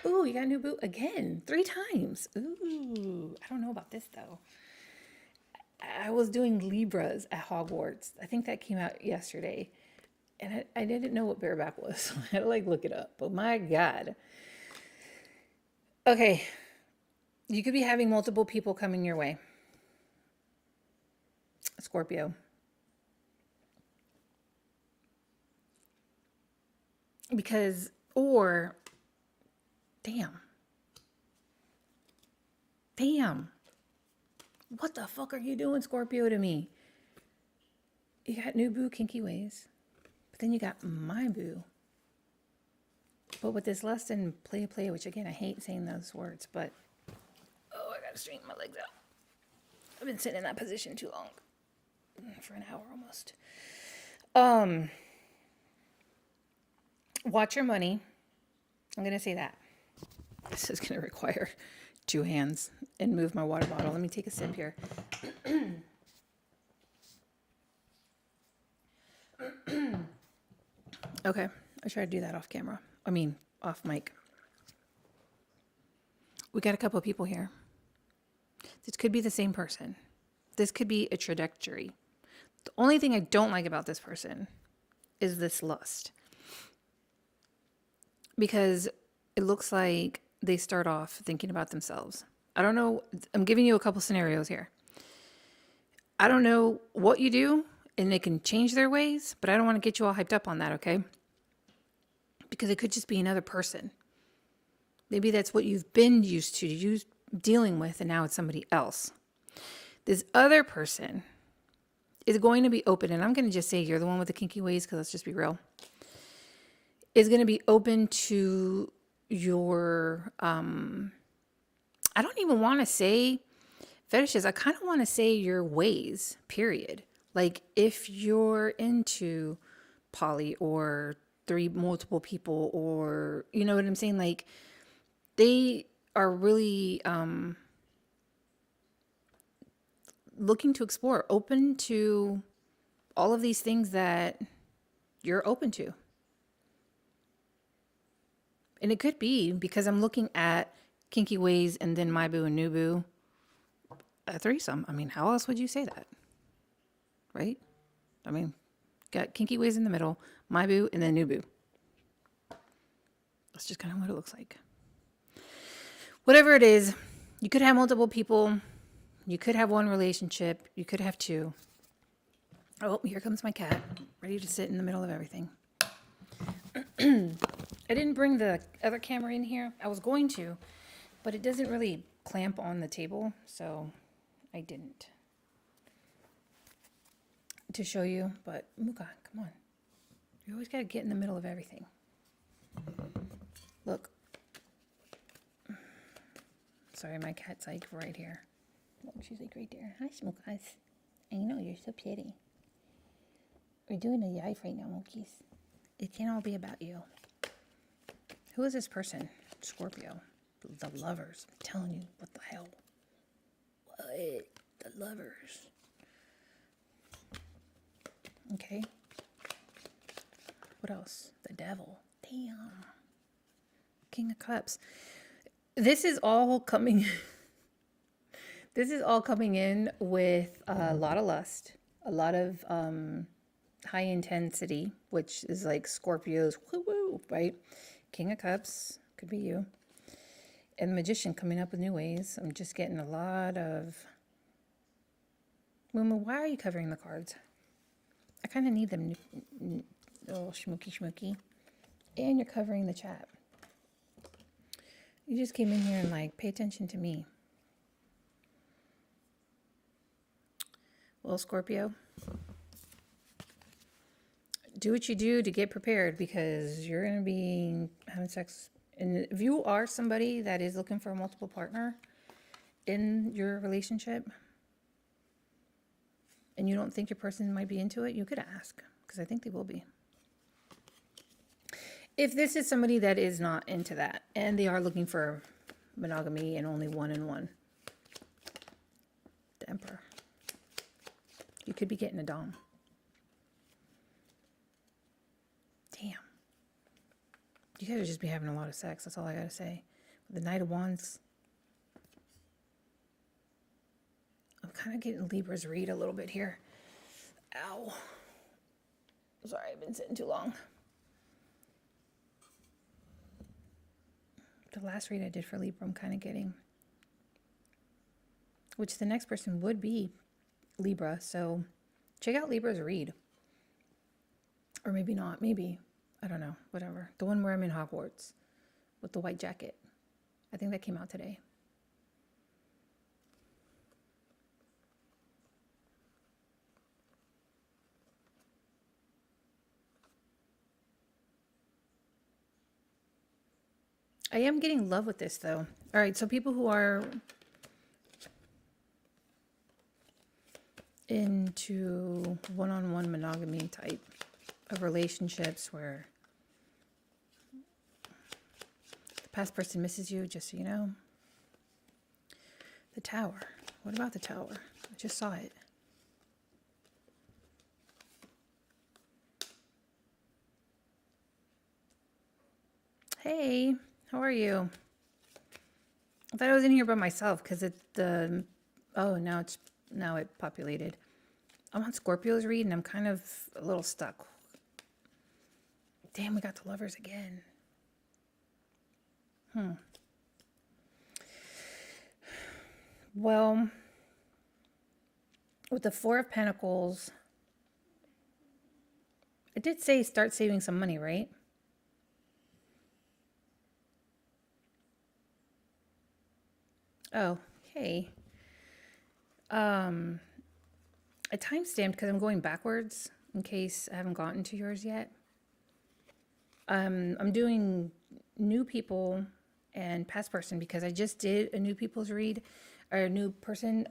Ooh, you got a new boo again. 3 times. Ooh, I don't know about this though. I was doing Libras at Hogwarts. I think that came out yesterday. And I didn't know what bareback was. So I had to like look it up. But my God. Okay. You could be having multiple people coming your way. Scorpio. Because, or, damn. What the fuck are you doing, Scorpio, to me? You got new boo, kinky ways. But then you got my boo. But with this lust and play, which again, I hate saying those words, but, oh, I gotta straighten my legs out. I've been sitting in that position too long. For an hour almost. Watch your money. I'm going to say that. This is going to require 2 hands and move my water bottle. Let me take a sip here. Okay. I try to do that off camera. Off mic. We got a couple of people here. This could be the same person. This could be a trajectory. The only thing I don't like about this person is this lust. Because it looks like they start off thinking about themselves. I don't know. I'm giving you a couple scenarios here. I don't know what you do, and they can change their ways, but I don't want to get you all hyped up on that, okay? Because it could just be another person. Maybe that's what you've been used to dealing with, and now it's somebody else. This other person is going to be open, and I'm going to just say you're the one with the kinky ways, because let's just be real, is going to be open to your, I don't even want to say fetishes. I kind of want to say your ways, period. Like if you're into poly or multiple people, or, you know what I'm saying? Like they are really looking to explore, open to all of these things that you're open to. And it could be because I'm looking at kinky ways and then my boo and new boo, a threesome. How else would you say that? Right? Got kinky ways in the middle, my boo, and then new boo. That's just kind of what it looks like. Whatever it is, you could have multiple people. You could have one relationship. You could have 2. Oh, here comes my cat, ready to sit in the middle of everything. I didn't bring the other camera in here. I was going to, but it doesn't really clamp on the table, so I didn't. To show you, but Muka, come on. You always gotta get in the middle of everything. Look. Sorry, my cat's like right here. Look, she's like right there. Hi, Smokas. I know, you're so pretty. We're doing a live right now, Mokies. It can't all be about you. Who is this person? Scorpio. The lovers. I'm telling you, what the hell? What? The lovers. Okay. What else? The devil. Damn. King of Cups. This is all coming. This is all coming in with a lot of lust, a lot of high intensity, which is like Scorpios, woo-woo, right? King of Cups, could be you. And the Magician coming up with new ways. I'm just getting a lot of... Mooma, why are you covering the cards? I kind of need them. Oh, schmooky. And you're covering the chat. You just came in here and like, pay attention to me. Well, Scorpio, do what you do to get prepared, because you're going to be having sex. And if you are somebody that is looking for a multiple partner in your relationship and you don't think your person might be into it, you could ask, because I think they will be. If this is somebody that is not into that and they are looking for monogamy and only one and one, the Emperor, you could be getting a dom. Damn. You guys would just be having a lot of sex. That's all I gotta say. The Knight of Wands. I'm kind of getting Libra's read a little bit here. Ow. Sorry, I've been sitting too long. The last read I did for Libra, I'm kind of getting. Which the next person would be Libra. So check out Libra's read. Or maybe not. Maybe. I don't know. Whatever. The one where I'm in Hogwarts with the white jacket. I think that came out today. I am getting love with this, though. All right, so people who are into one-on-one monogamy type of relationships where the past person misses you, just so you know. The Tower. What about the Tower? I just saw it. Hey. How are you? I thought I was in here by myself because oh, now it populated. I'm on Scorpio's read and I'm kind of a little stuck. Damn, we got the Lovers again. Well, with the Four of Pentacles, it did say start saving some money, right? Oh, hey. I timestamped because I'm going backwards in case I haven't gotten to yours yet. I'm doing new people and past person because I just did a new people's read, or a new person,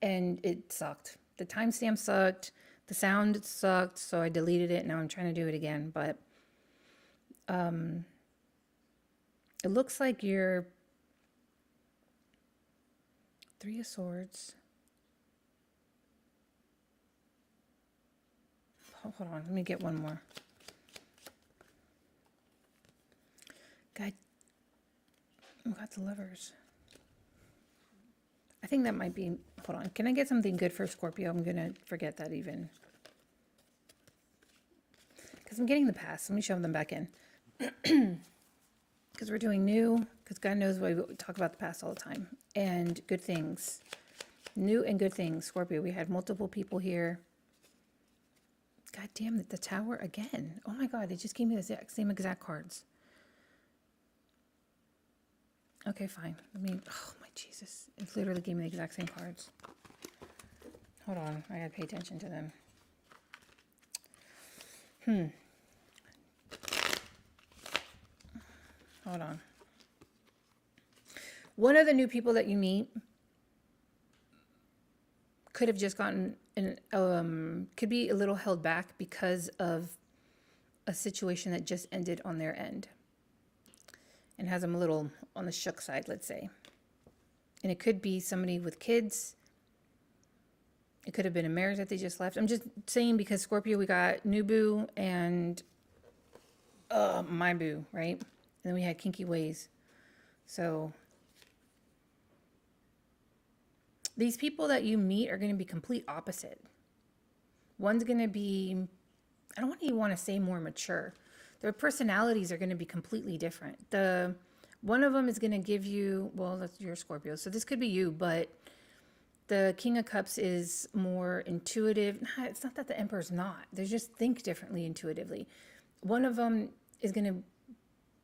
and it sucked. The timestamp sucked. The sound sucked, so I deleted it. Now I'm trying to do it again, but it looks like you're Three of Swords. Hold on, let me get one more. God, we got the Lovers. I think that might be, hold on. Can I get something good for Scorpio? I'm going to forget that even. Because I'm getting the past. Let me shove them back in. Because we're doing new. Because God knows we talk about the past all the time. And good things. New and good things. Scorpio, we had multiple people here. God damn it, the Tower again. Oh my God, it just gave me the same exact cards. Okay, fine. Oh my Jesus. It literally gave me the exact same cards. Hold on, I gotta pay attention to them. Hold on. One of the new people that you meet could have just gotten, could be a little held back because of a situation that just ended on their end. And has them a little on the shook side, let's say. And it could be somebody with kids. It could have been a marriage that they just left. I'm just saying because Scorpio, we got new boo and my boo, right? And then we had kinky ways. So these people that you meet are going to be complete opposite. One's going to be, I don't even want to say more mature. Their personalities are going to be completely different. One of them is going to give you, well, that's your Scorpio, so this could be you, but the King of Cups is more intuitive. It's not that the Emperor's not. They just think differently intuitively. One of them is going to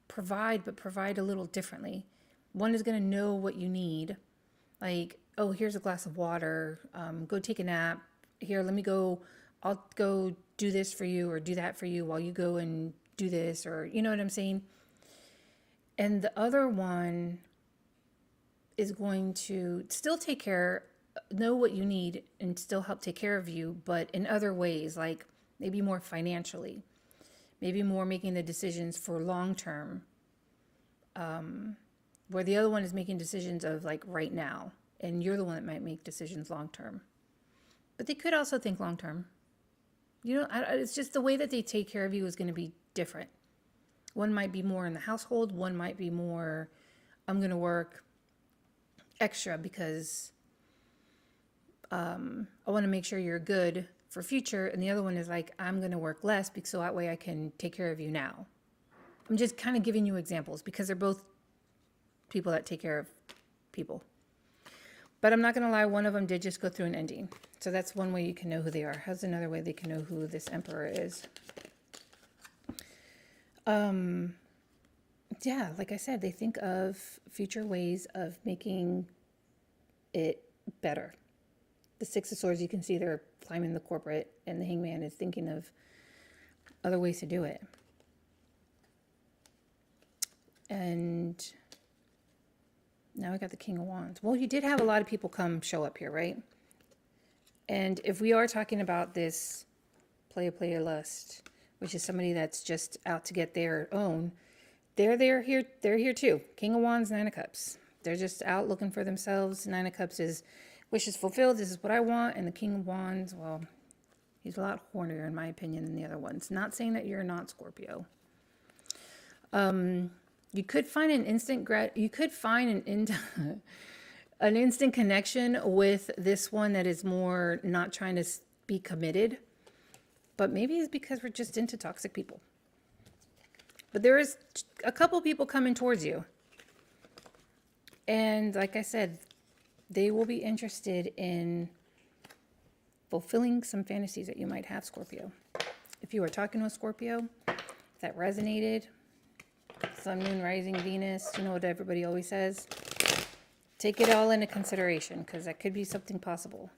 provide, but provide a little differently. One is going to know what you need. Like, oh, here's a glass of water. Go take a nap. Here, let me go. I'll go do this for you or do that for you while you go and do this, or you know what I'm saying? And the other one is going to still take care, know what you need and still help take care of you, but in other ways, like maybe more financially, maybe more making the decisions for long term, where the other one is making decisions of like right now, and you're the one that might make decisions long term. But they could also think long term. You know, it's just the way that they take care of you is going to be different. One might be more in the household. One might be more, I'm going to work extra because I want to make sure you're good for future. And the other one is like, I'm going to work less because so that way I can take care of you now. I'm just kind of giving you examples because they're both people that take care of people. But I'm not going to lie, one of them did just go through an ending. So that's one way you can know who they are. How's another way they can know who this Emperor is? Yeah, like I said, they think of future ways of making it better. The Six of Swords, you can see they're climbing the corporate, and the Hangman is thinking of other ways to do it. And now I got the King of Wands. Well, you did have a lot of people show up here, right? And if we are talking about this player lust, which is somebody that's just out to get their own, they're here too. King of Wands, Nine of Cups. They're just out looking for themselves. Nine of Cups is wishes fulfilled. This is what I want. And the King of Wands, well, he's a lot hornier in my opinion than the other ones. Not saying that you're not Scorpio. You could find an instant an instant connection with this one that is more not trying to be committed. But maybe it's because we're just into toxic people. But there is a couple people coming towards you. And like I said, they will be interested in fulfilling some fantasies that you might have, Scorpio. If you were talking to a Scorpio, if that resonated, Sun, Moon, Rising, Venus, you know what everybody always says. Take it all into consideration because that could be something possible.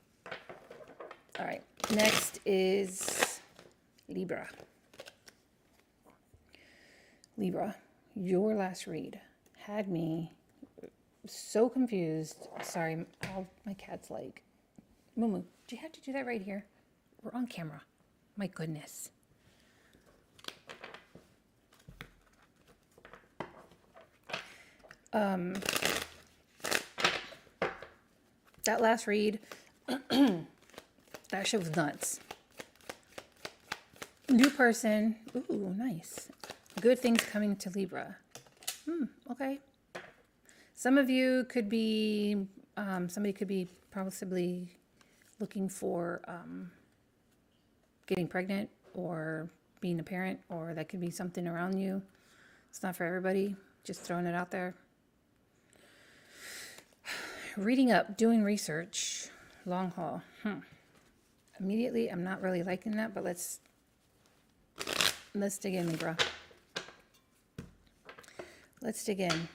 All right, next is Libra. Libra, your last read had me so confused. Sorry, my cat's like, Moo, do you have to do that right here? We're on camera. My goodness. That last read, that shit was nuts. New person. Ooh, nice. Good things coming to Libra. Okay. Some of you could be, somebody could be possibly looking for getting pregnant or being a parent, or that could be something around you. It's not for everybody. Just throwing it out there. Reading up, doing research, long haul. Immediately, I'm not really liking that, but let's dig in, Libra. Let's dig in.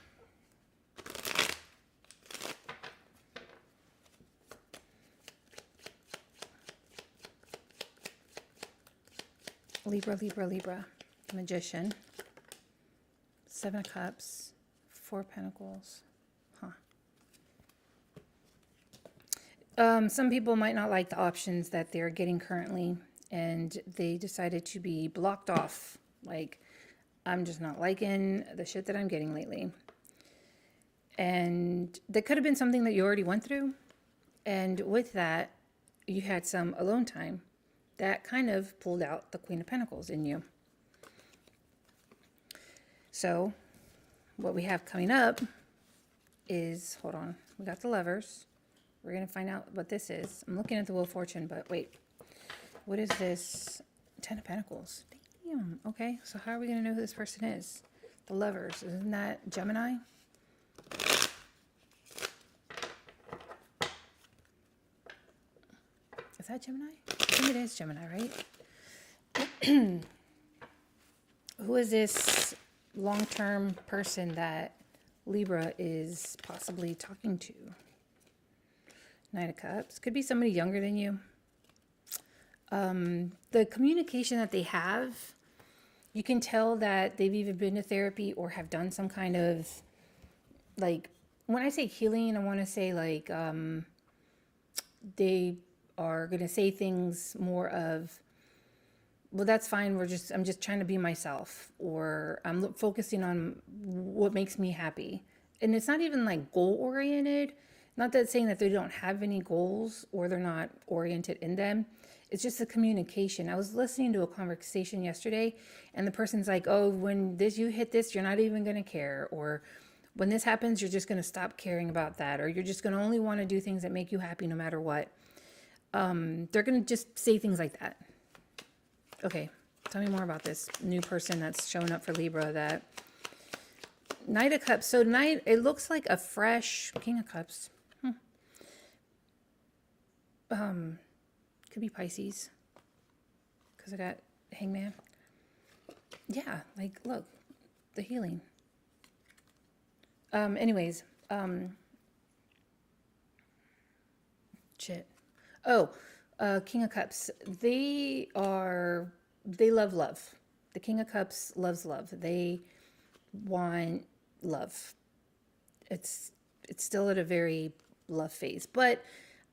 Libra, Libra, Libra. Magician. Seven of Cups. Four of Pentacles. Some people might not like the options that they're getting currently, and they decided to be blocked off. Like, I'm just not liking the shit that I'm getting lately. And that could have been something that you already went through. And with that, you had some alone time that kind of pulled out the Queen of Pentacles in you. So what we have coming up is, hold on, we got the Lovers. We're going to find out what this is. I'm looking at the Wheel of Fortune, but wait, what is this? 10 of Pentacles. Damn. Okay, so how are we going to know who this person is? The Lovers. Isn't that Gemini? Is that Gemini? I think it is Gemini, right? Who is this long-term person that Libra is possibly talking to? Knight of Cups. Could be somebody younger than you. The communication that they have, you can tell that they've either been to therapy or have done some kind of, like, when I say healing, I want to say like they are going to say things more of, well, that's fine. I'm just trying to be myself, or I'm focusing on what makes me happy. And it's not even like goal oriented. Not that saying that they don't have any goals or they're not oriented in them. It's just the communication. I was listening to a conversation yesterday and the person's like, oh, when you hit this, you're not even going to care. Or when this happens, you're just going to stop caring about that. Or you're just going to only want to do things that make you happy no matter what. They're going to just say things like that. Okay, tell me more about this new person that's showing up for Libra. That Knight of Cups. So it looks like a fresh King of Cups. Could be Pisces, because I got Hangman. Yeah, like, look, the healing. Anyways, shit. Oh, King of Cups. They love love. The King of Cups loves love. They want love. It's still at a very love phase, but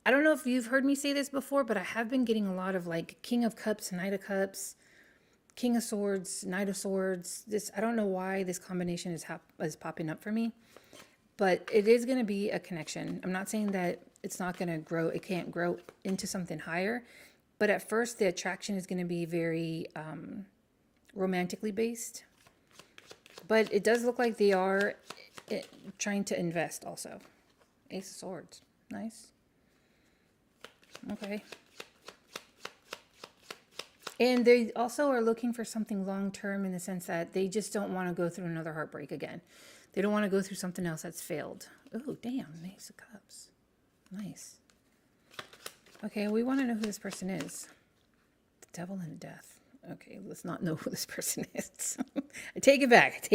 I don't know if you've heard me say this before, but I have been getting a lot of like King of Cups, Knight of Cups, King of Swords, Knight of Swords. I don't know why this combination is popping up for me, but it is going to be a connection. I'm not saying that it's not going to grow. It can't grow into something higher, but at first the attraction is going to be very romantically based. But it does look like they are trying to invest also. Ace of Swords. Nice. Okay. And they also are looking for something long-term in the sense that they just don't want to go through another heartbreak again. They don't want to go through something else that's failed. Oh, damn. Ace of Cups. Nice. Okay, we want to know who this person is. The Devil and Death. Okay, let's not know who this person is. I take it back.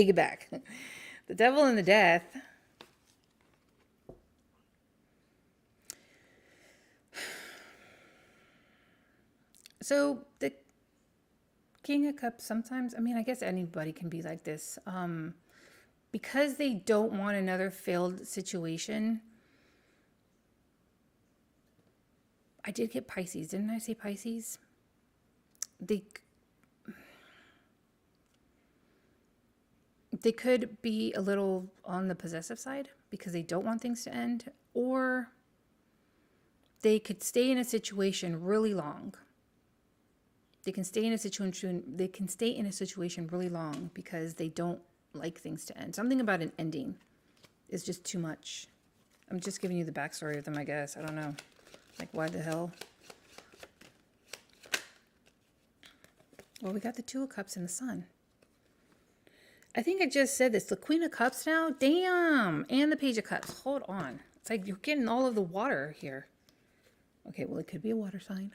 The Devil and the Death. So the King of Cups sometimes, I mean, I guess anybody can be like this. Because they don't want another failed situation. I did get Pisces. Didn't I say Pisces? They could be a little on the possessive side because they don't want things to end, or they could stay in a situation really long. They can stay in a situation really long because they don't like things to end. Something about an ending is just too much. I'm just giving you the backstory of them, I guess. I don't know. Like, why the hell? Well, we got the Two of Cups and the Sun. I think I just said this. The Queen of Cups now? Damn! And the Page of Cups. Hold on. It's like you're getting all of the water here. Okay, well, it could be a water sign.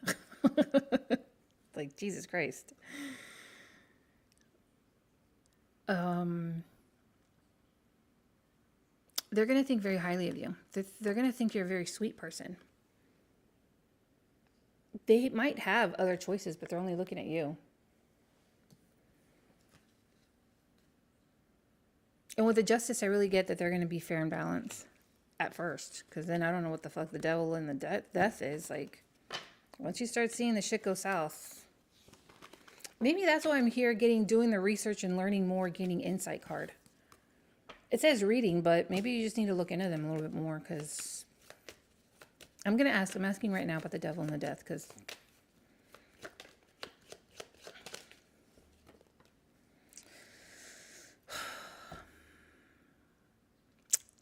Like, Jesus Christ. They're going to think very highly of you. They're going to think you're a very sweet person. They might have other choices, but they're only looking at you. And with the Justice, I really get that they're going to be fair and balanced at first. Because then I don't know what the fuck the Devil and the Death is. Like, once you start seeing the shit go south. Maybe that's why I'm here doing the research and learning more, gaining insight card. It says reading, but maybe you just need to look into them a little bit more because I'm going to ask, I'm asking right now about the devil and the death, because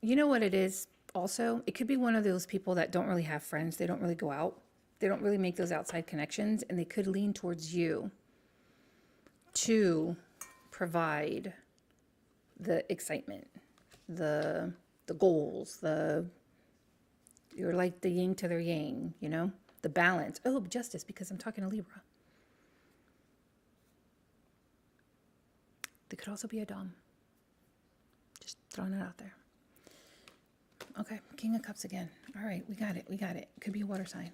you know what it is also? It could be one of those people that don't really have friends. They don't really go out. They don't really make those outside connections, and they could lean towards you to provide the excitement, the goals, you're like the yin to their yang, you know, the balance. Oh, justice, because I'm talking to Libra. They could also be a dom. Just throwing it out there. Okay, King of Cups again. All right, we got it. We got it. Could be a water sign.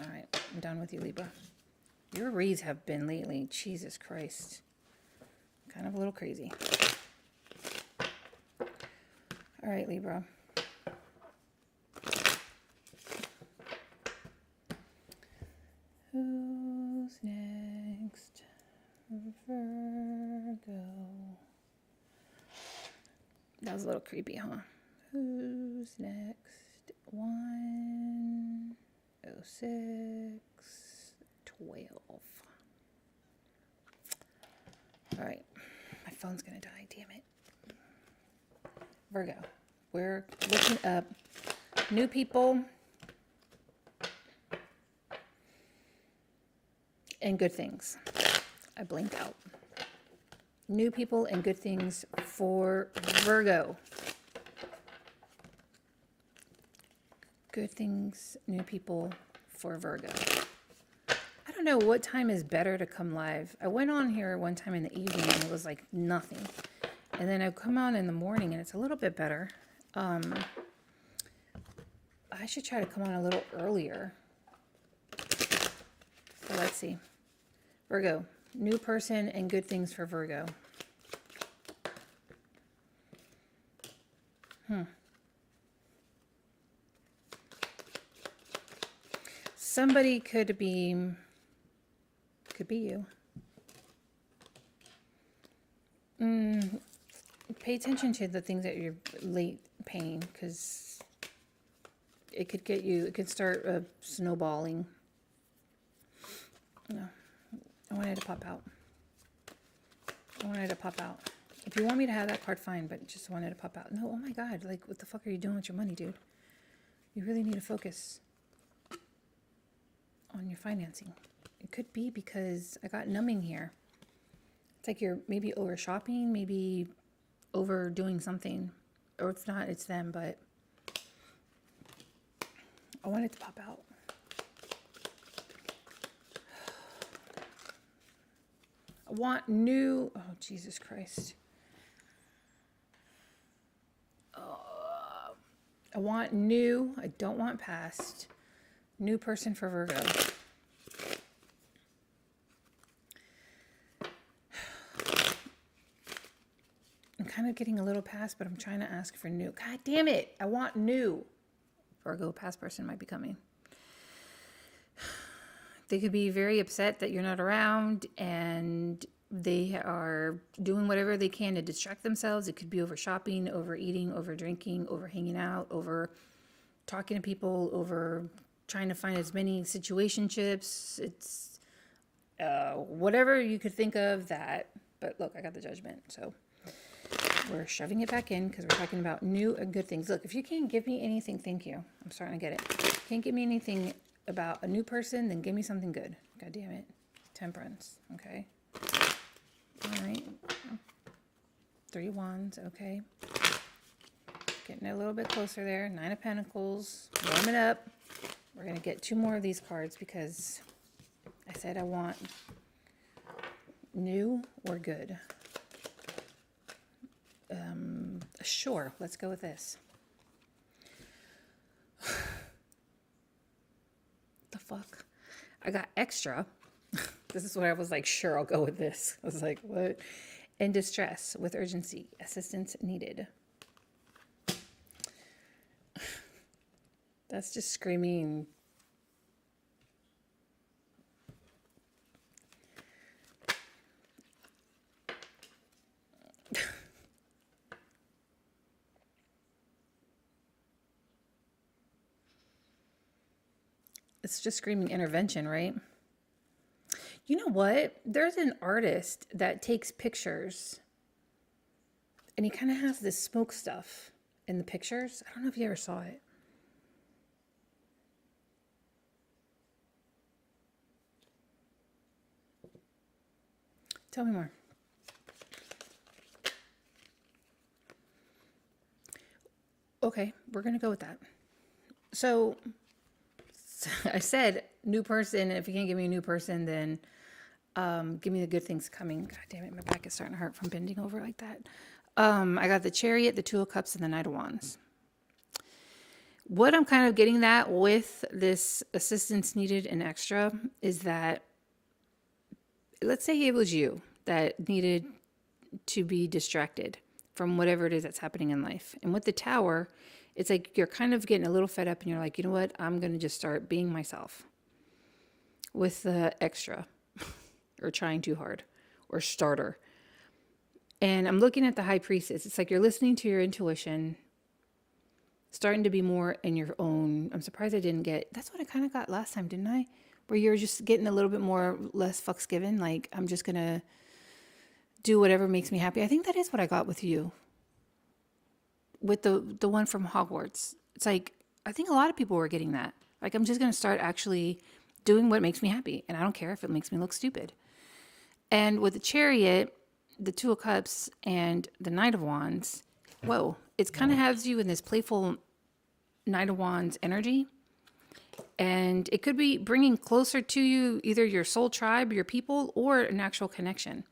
All right, I'm done with you, Libra. Your reads have been lately, Jesus Christ. Kind of a little crazy. All right, Libra. Who's next? Virgo. That was a little creepy, huh? Who's next? 106 12. All right, my phone's gonna die, damn it. Virgo, we're looking up new people and good things. I blinked out. New people and good things for Virgo. Good things, new people for Virgo. I don't know what time is better to come live. I went on here one time in the evening and it was like nothing. And then I come on in the morning and it's a little bit better. I should try to come on a little earlier. So let's see. Virgo, new person and good things for Virgo. Somebody could be you. Pay attention to the things that you're late paying, because it could get you, it could start snowballing. No, I wanted to pop out. I wanted to pop out. If you want me to have that card, fine, but just wanted to pop out. No, oh my God, like what the fuck are you doing with your money, dude? You really need to focus on your financing. It could be because I got numbing here. It's like you're maybe over shopping, maybe overdoing something, or it's not, it's them, but I wanted to pop out. I want new, oh Jesus Christ. I want new, I don't want past. New person for Virgo. I'm kind of getting a little past, but I'm trying to ask for new. God damn it. I want new. Virgo, past person might be coming. They could be very upset that you're not around and they are doing whatever they can to distract themselves. It could be over shopping, over eating, over drinking, over hanging out, over talking to people, over trying to find as many situationships. It's whatever you could think of that. But look, I got the Judgment. So we're shoving it back in because we're talking about new and good things. Look, if you can't give me anything, thank you. I'm starting to get it. If you can't give me anything about a new person, then give me something good. God damn it. Temperance. Okay. All right. 3 wands. Okay. Getting a little bit closer there. 9 of Pentacles. Warm it up. We're going to get 2 more of these cards because I said I want new or good. Sure, let's go with this. The fuck? I got extra. This is what I was like, sure, I'll go with this. I was like, what? In distress, with urgency, assistance needed. That's just screaming. It's just screaming intervention, right? You know what? There's an artist that takes pictures and he kind of has this smoke stuff in the pictures. I don't know if you ever saw it. Tell me more. Okay, we're going to go with that. So I said new person. If you can't give me a new person, then give me the good things coming. God damn it, my back is starting to hurt from bending over like that. I got the Chariot, the Two of Cups, and the Knight of Wands. What I'm kind of getting at with this assistance needed and extra is that, let's say it was you that needed to be distracted from whatever it is that's happening in life. And with the Tower, it's like you're kind of getting a little fed up and you're like, you know what? I'm going to just start being myself with the extra or trying too hard or starter. And I'm looking at the High Priestess. It's like you're listening to your intuition, starting to be more in your own. I'm surprised I didn't get, that's what I kind of got last time, didn't I? Where you're just getting a little bit more, less fucks given. Like, I'm just going to do whatever makes me happy. I think that is what I got with you. With the one from Hogwarts. It's like, I think a lot of people were getting that. Like, I'm just going to start actually doing what makes me happy. And I don't care if it makes me look stupid. And with the Chariot, the Two of Cups, and the Knight of Wands, whoa, it kind of has you in this playful Knight of Wands energy. And it could be bringing closer to you either your soul tribe, your people, or an actual connection.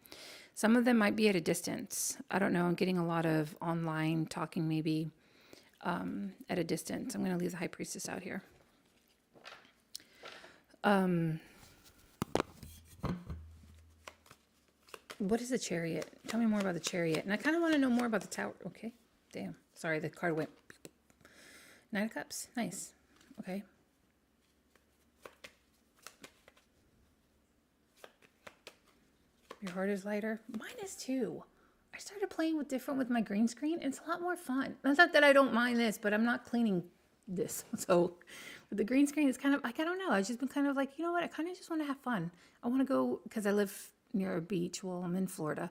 Some of them might be at a distance. I don't know. I'm getting a lot of online talking maybe at a distance. I'm going to leave the High Priestess out here. What is the Chariot? Tell me more about the Chariot. And I kind of want to know more about the Tower. Okay. Damn. Sorry, the card went. Nine of Cups. Nice. Okay. Your heart is lighter. Mine is too. I started playing with my green screen. And it's a lot more fun. It's not that I don't mind this, but I'm not cleaning this. So with the green screen, it's kind of like, I don't know. I've just been kind of like, you know what? I kind of just want to have fun. I want to go, because I live near a beach. Well, I'm in Florida.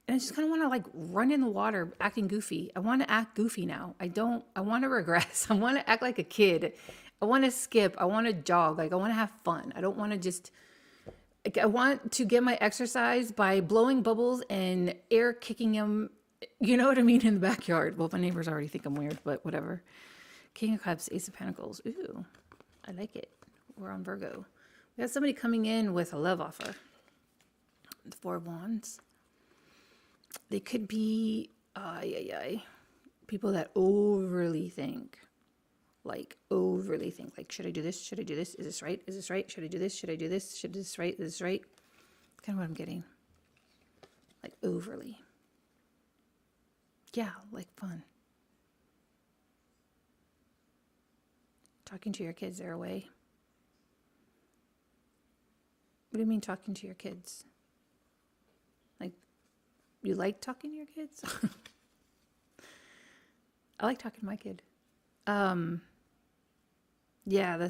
And I just kind of want to like run in the water acting goofy. I want to act goofy now. I want to regress. I want to act like a kid. I want to skip. I want to jog. Like, I want to have fun. I don't want to just... I want to get my exercise by blowing bubbles and air kicking them, you know what I mean, in the backyard. Well, my neighbors already think I'm weird, but whatever. King of Cups, Ace of Pentacles. Ooh, I like it. We're on Virgo. We have somebody coming in with a love offer. The Four of Wands. They could be people that overly think. Like, should I do this? Should I do this? Is this right? Is this right? Should I do this? Should I do this? Should this right? Is this right? That's kind of what I'm getting. Like, overly. Yeah, like fun. Talking to your kids, they're away. What do you mean talking to your kids? Like, you like talking to your kids? I like talking to my kid. Yeah,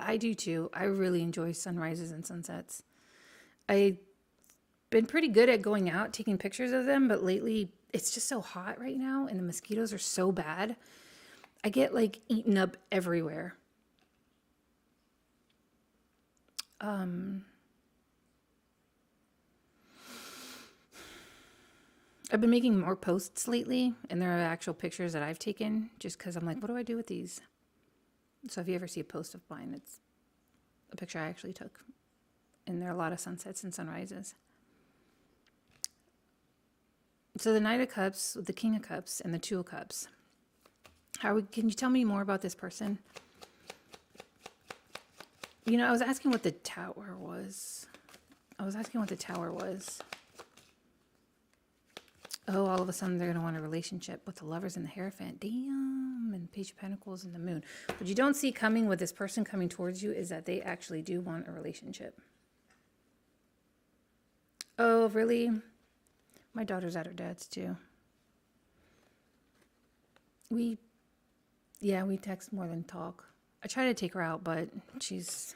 I do too. I really enjoy sunrises and sunsets. I've been pretty good at going out, taking pictures of them, but lately it's just so hot right now and the mosquitoes are so bad. I get like eaten up everywhere. I've been making more posts lately, and there are actual pictures that I've taken just because I'm like, what do I do with these? So if you ever see a post of mine, it's a picture I actually took. And there are a lot of sunsets and sunrises. So the Knight of Cups, the King of Cups, and the Two of Cups. Can you tell me more about this person? You know, I was asking what the Tower was. Oh, all of a sudden they're going to want a relationship with the Lovers and the Hierophant. Damn. And Page of Pentacles and the Moon. What you don't see coming with this person coming towards you is that they actually do want a relationship. Oh, really? My daughter's at her dad's too. We text more than talk. I try to take her out, but she's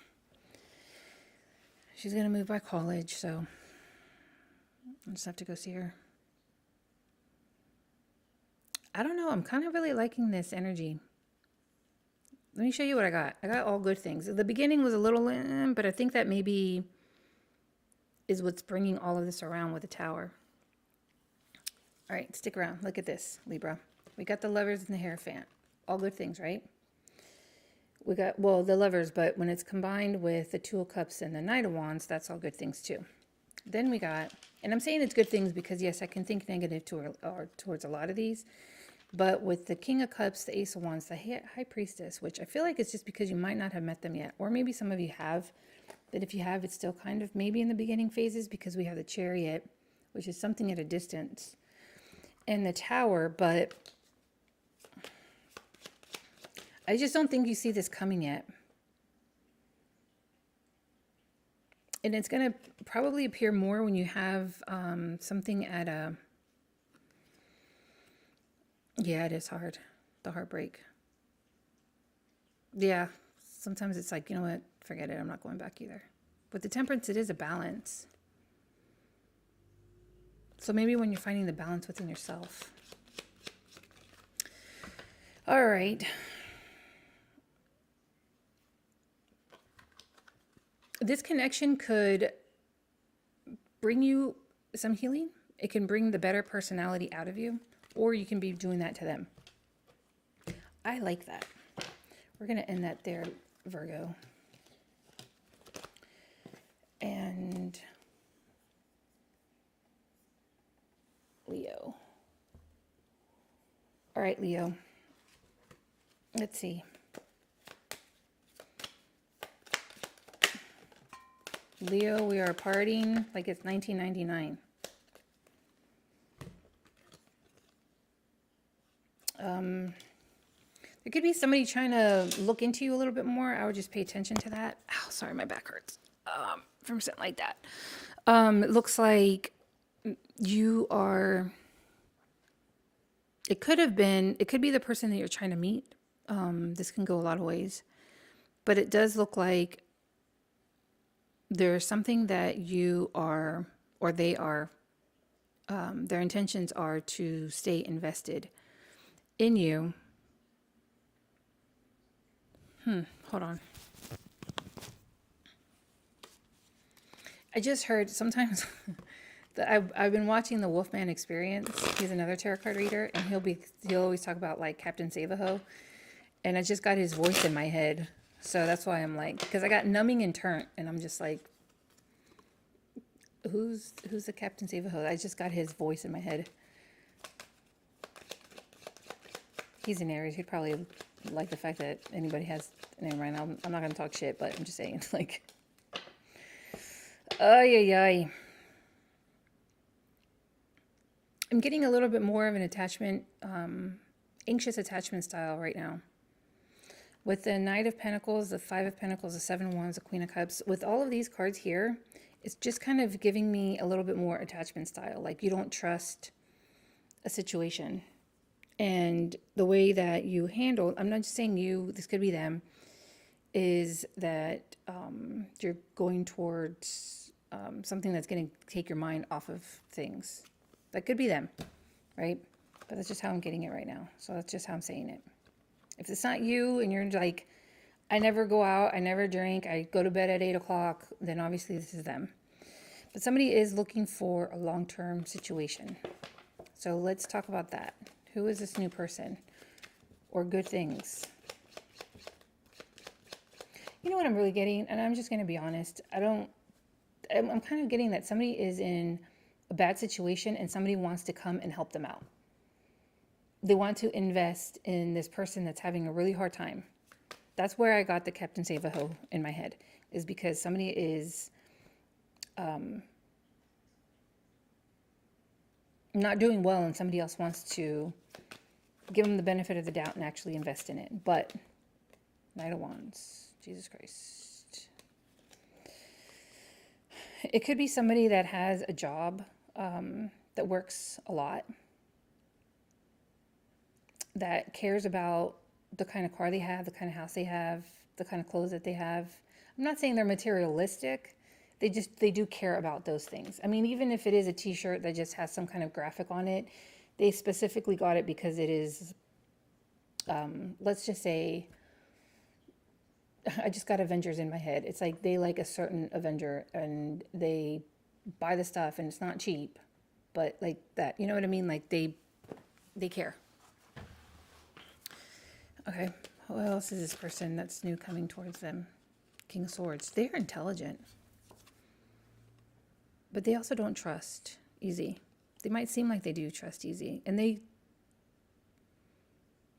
going to move by college, so I just have to go see her. I don't know. I'm kind of really liking this energy. Let me show you what I got. I got all good things. The beginning was a little, but I think that maybe is what's bringing all of this around with the Tower. All right, stick around. Look at this, Libra. We got the Lovers and the Hierophant. All good things, right? We got, well, the Lovers, but when it's combined with the Two of Cups and the Knight of Wands, that's all good things too. Then we got, and I'm saying it's good things because, yes, I can think negative towards a lot of these. But with the King of Cups, the Ace of Wands, the High Priestess, which I feel like it's just because you might not have met them yet. Or maybe some of you have. But if you have, it's still kind of maybe in the beginning phases because we have the Chariot, which is something at a distance. And the Tower, but I just don't think you see this coming yet. And it's going to probably appear more when you have something at a... Yeah, it is hard. The heartbreak. Yeah, sometimes it's like, you know what? Forget it. I'm not going back either. With the Temperance, it is a balance. So maybe when you're finding the balance within yourself. All right. This connection could bring you some healing. It can bring the better personality out of you. Or you can be doing that to them. I like that. We're going to end that there, Virgo. And Leo. All right, Leo. Let's see. Leo, we are partying like it's 1999. There could be somebody trying to look into you a little bit more. I would just pay attention to that. Oh, sorry, my back hurts from something like that. It looks like you are... It could be the person that you're trying to meet. This can go a lot of ways. But it does look like there's something that you are, or they are, their intentions are to stay invested in you. Hold on. I just heard sometimes I've been watching the Wolfman Experience. He's another tarot card reader, and he'll always talk about like Captain Save-A-Ho, and I just got his voice in my head, so that's why I'm like, because I got numbing and turnt, and I'm just like, who's the Captain Save-A-Ho? I just got his voice in my head. He's an Aries. He'd probably like the fact that anybody has a name right now. I'm not going to talk shit, but I'm just saying, like, ay. I'm getting a little bit more of an attachment, anxious attachment style right now. With the Knight of Pentacles, the Five of Pentacles, the Seven of Wands, the Queen of Cups, with all of these cards here, it's just kind of giving me a little bit more attachment style. Like you don't trust a situation. And the way that you handle, I'm not just saying you, this could be them, is that you're going towards something that's going to take your mind off of things. That could be them, right? But that's just how I'm getting it right now. So that's just how I'm saying it. If it's not you and you're like, I never go out, I never drink, I go to bed at 8 o'clock, then obviously this is them. But somebody is looking for a long-term situation. So let's talk about that. Who is this new person? Or good things? You know what I'm really getting? And I'm just going to be honest. I'm kind of getting that somebody is in a bad situation and somebody wants to come and help them out. They want to invest in this person that's having a really hard time. That's where I got the Captain Save-A-Ho in my head, is because somebody is not doing well and somebody else wants to give them the benefit of the doubt and actually invest in it. But Knight of Wands, Jesus Christ. It could be somebody that has a job that works a lot, that cares about the kind of car they have, the kind of house they have, the kind of clothes that they have. I'm not saying they're materialistic. They do care about those things. I mean, even if it is a t-shirt that just has some kind of graphic on it, they specifically got it because it is, let's just say, I just got Avengers in my head. It's like they like a certain Avenger and they buy the stuff and it's not cheap, but like that, you know what I mean? Like they care. Okay, who else is this person that's new coming towards them? King of Swords. They're intelligent, but they also don't trust easy. They might seem like they do trust easy, and they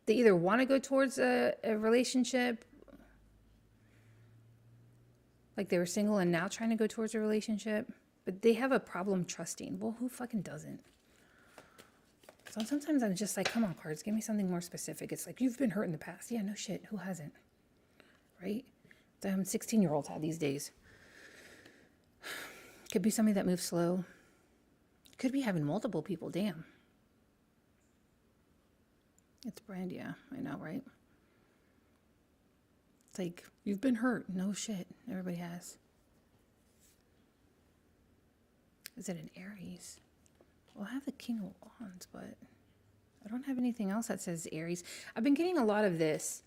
either want to go towards a relationship, like they were single and now trying to go towards a relationship, but they have a problem trusting. Well, who fucking doesn't? So sometimes I'm just like, come on, cards, give me something more specific. It's like, you've been hurt in the past. Yeah, no shit. Who hasn't? Right? Damn 16-year-olds have these days. Could be somebody that moves slow. Could be having multiple people. Damn. It's brand, yeah. I know, right? It's like, you've been hurt. No shit. Everybody has. Is it an Aries? Well, I have the King of Wands, but I don't have anything else that says Aries. I've been getting a lot of this.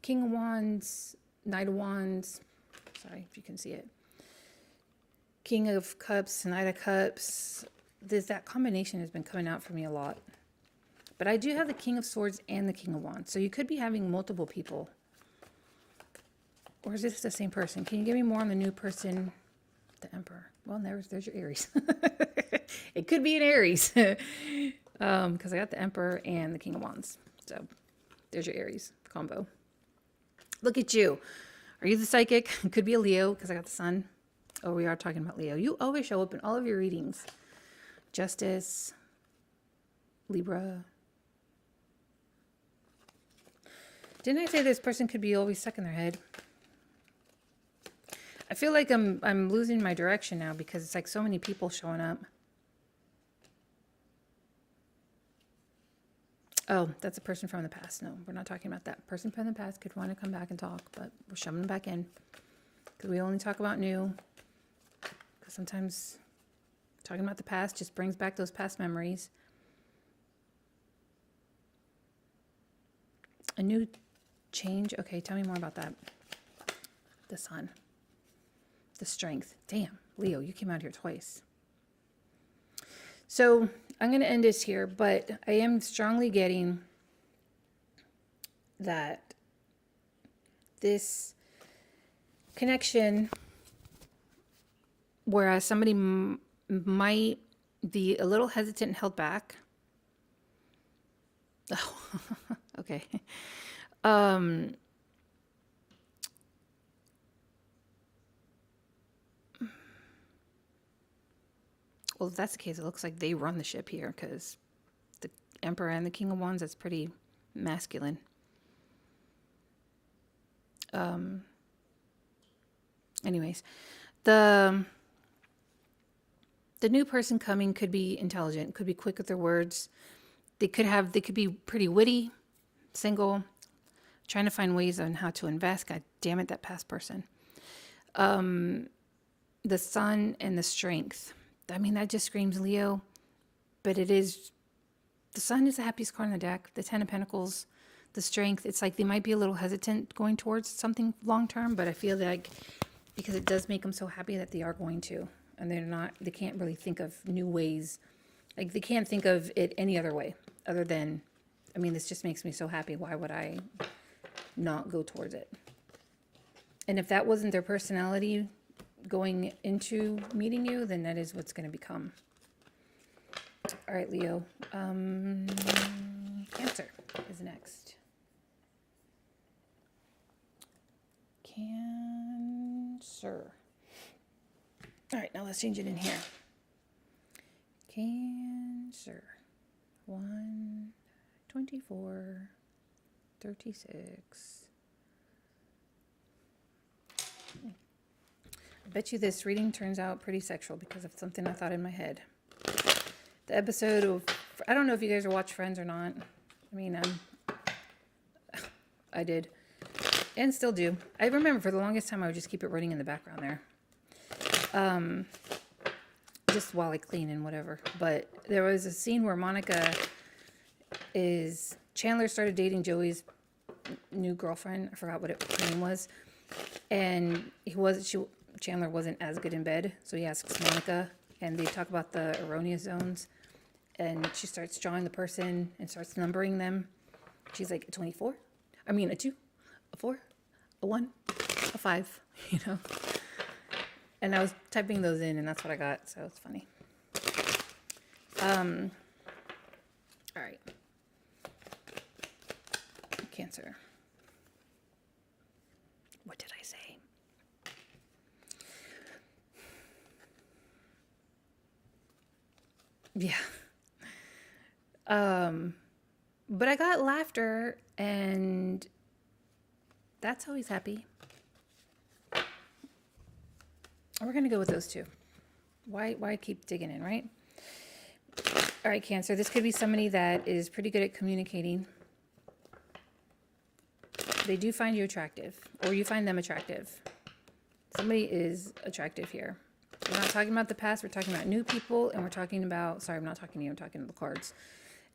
King of Wands, Knight of Wands. Sorry if you can see it. King of Cups, Knight of Cups. That combination has been coming out for me a lot. But I do have the King of Swords and the King of Wands. So you could be having multiple people. Or is this the same person? Can you give me more on the new person? The Emperor. Well, there's your Aries. It could be an Aries. Because I got the Emperor and the King of Wands. So there's your Aries combo. Look at you. Are you the psychic? It could be a Leo because I got the Sun. Oh, we are talking about Leo. You always show up in all of your readings. Justice. Libra. Didn't I say this person could be always stuck in their head? I feel like I'm losing my direction now because it's like so many people showing up. Oh, that's a person from the past. No, we're not talking about that. Person from the past could want to come back and talk, but we're shoving them back in because we only talk about new. Because sometimes talking about the past just brings back those past memories. A new change. Okay, tell me more about that. The Sun. The Strength. Damn, Leo, you came out here twice. So I'm going to end this here, but I am strongly getting that this connection, whereas somebody might be a little hesitant and held back. Oh, okay. Well, if that's the case, it looks like they run the ship here because the Emperor and the King of Wands, that's pretty masculine. Anyways, the new person coming could be intelligent, could be quick with their words. They could be pretty witty, single, trying to find ways on how to invest. God damn it, that past person. The Sun and the Strength. I mean, that just screams Leo, but it is, the Sun is the happiest card in the deck. The Ten of Pentacles, the Strength. It's like they might be a little hesitant going towards something long-term, but I feel like because it does make them so happy that they are going to, and they can't really think of new ways. Like they can't think of it any other way other than, I mean, this just makes me so happy. Why would I not go towards it? And if that wasn't their personality going into meeting you, then that is what's going to become. All right, Leo. Cancer is next. Cancer. All right, now let's change it in here. Cancer. 1/24/36. I bet you this reading turns out pretty sexual because of something I thought in my head. The episode of, I don't know if you guys watch Friends or not. I mean, I did. And still do. I remember for the longest time I would just keep it running in the background there. Just while I clean and whatever. But there was a scene where Chandler started dating Joey's new girlfriend. I forgot what her name was. And Chandler wasn't as good in bed. So he asks Monica, and they talk about the erroneous zones. And she starts drawing the person and starts numbering them. She's like, a 24? I mean, a 2, a 4, a 1, a 5, you know? And I was typing those in, and that's what I got, so it's funny. All right. Cancer. What did I say? Yeah. But I got laughter, and that's always happy. We're going to go with those two. Why keep digging in, right? All right, Cancer. This could be somebody that is pretty good at communicating. They do find you attractive, or you find them attractive. Somebody is attractive here. We're not talking about the past. We're talking about new people, and we're talking about... Sorry, I'm not talking to you. I'm talking to the cards.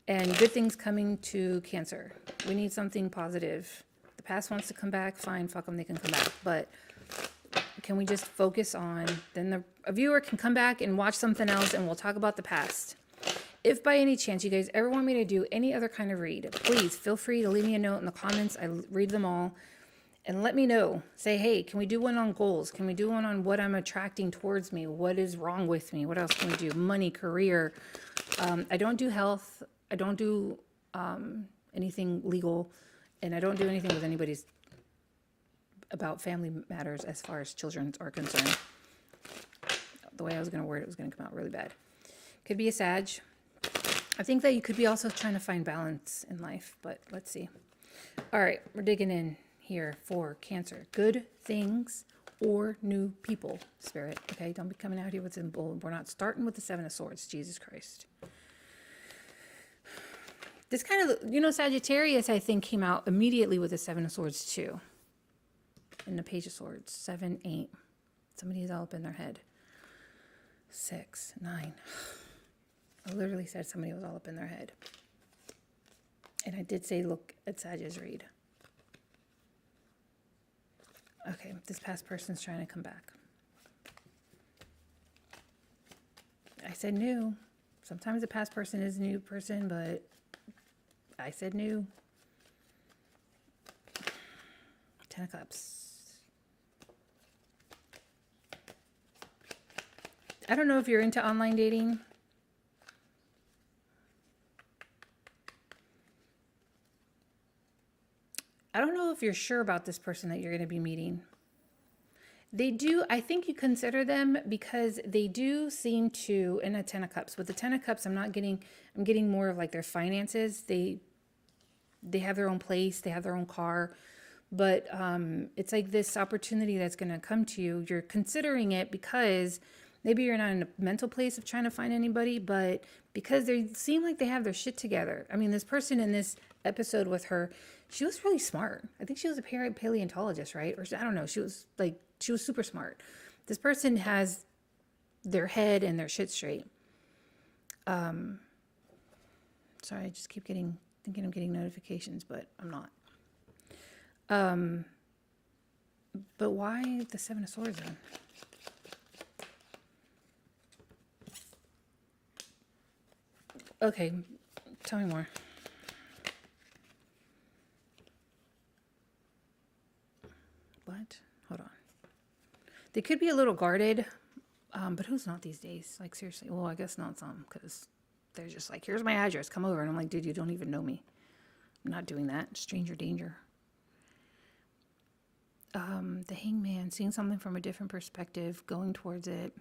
And good things coming to Cancer. We need something positive. The past wants to come back. Fine, fuck them. They can come back. But... can we just focus on, then a viewer can come back and watch something else, and we'll talk about the past. If by any chance you guys ever want me to do any other kind of read, please feel free to leave me a note in the comments. I read them all. And let me know. Say, hey, can we do one on goals? Can we do one on what I'm attracting towards me? What is wrong with me? What else can we do? Money, career. I don't do health. I don't do anything legal. And I don't do anything with anybody's about family matters as far as children are concerned. The way I was going to word it was going to come out really bad. Could be a Sag. I think that you could be also trying to find balance in life, but let's see. All right, we're digging in here for Cancer. Good things or new people, Spirit. Okay, don't be coming out here with some bull. We're not starting with the Seven of Swords. Jesus Christ. This kind of, Sagittarius, I think, came out immediately with the Seven of Swords too. In the Page of Swords, 7, 8. Somebody's all up in their head. 6, 9. I literally said somebody was all up in their head. And I did say, look at Sag's read. Okay, this past person's trying to come back. I said new. Sometimes the past person is a new person, but I said new. 10 of Cups. I don't know if you're into online dating. I don't know if you're sure about this person that you're going to be meeting. They do, I think you consider them because they do seem to, in a 10 of Cups. With the 10 of Cups, I'm getting more of like their finances. They have their own place, they have their own car. But it's like this opportunity that's going to come to you. You're considering it because maybe you're not in a mental place of trying to find anybody, but because they seem like they have their shit together. I mean, this person in this episode with her, she was really smart. I think she was a paleontologist, right? Or I don't know. She was super smart. This person has their head and their shit straight. Sorry, I just keep thinking I'm getting notifications, but I'm not. But why the Seven of Swords then? Okay, tell me more. What? Hold on. They could be a little guarded, but who's not these days? Like, seriously. Well, I guess not some, because they're just like, here's my address, come over. And I'm like, dude, you don't even know me. I'm not doing that. Stranger danger. The Hangman, seeing something from a different perspective, going towards it.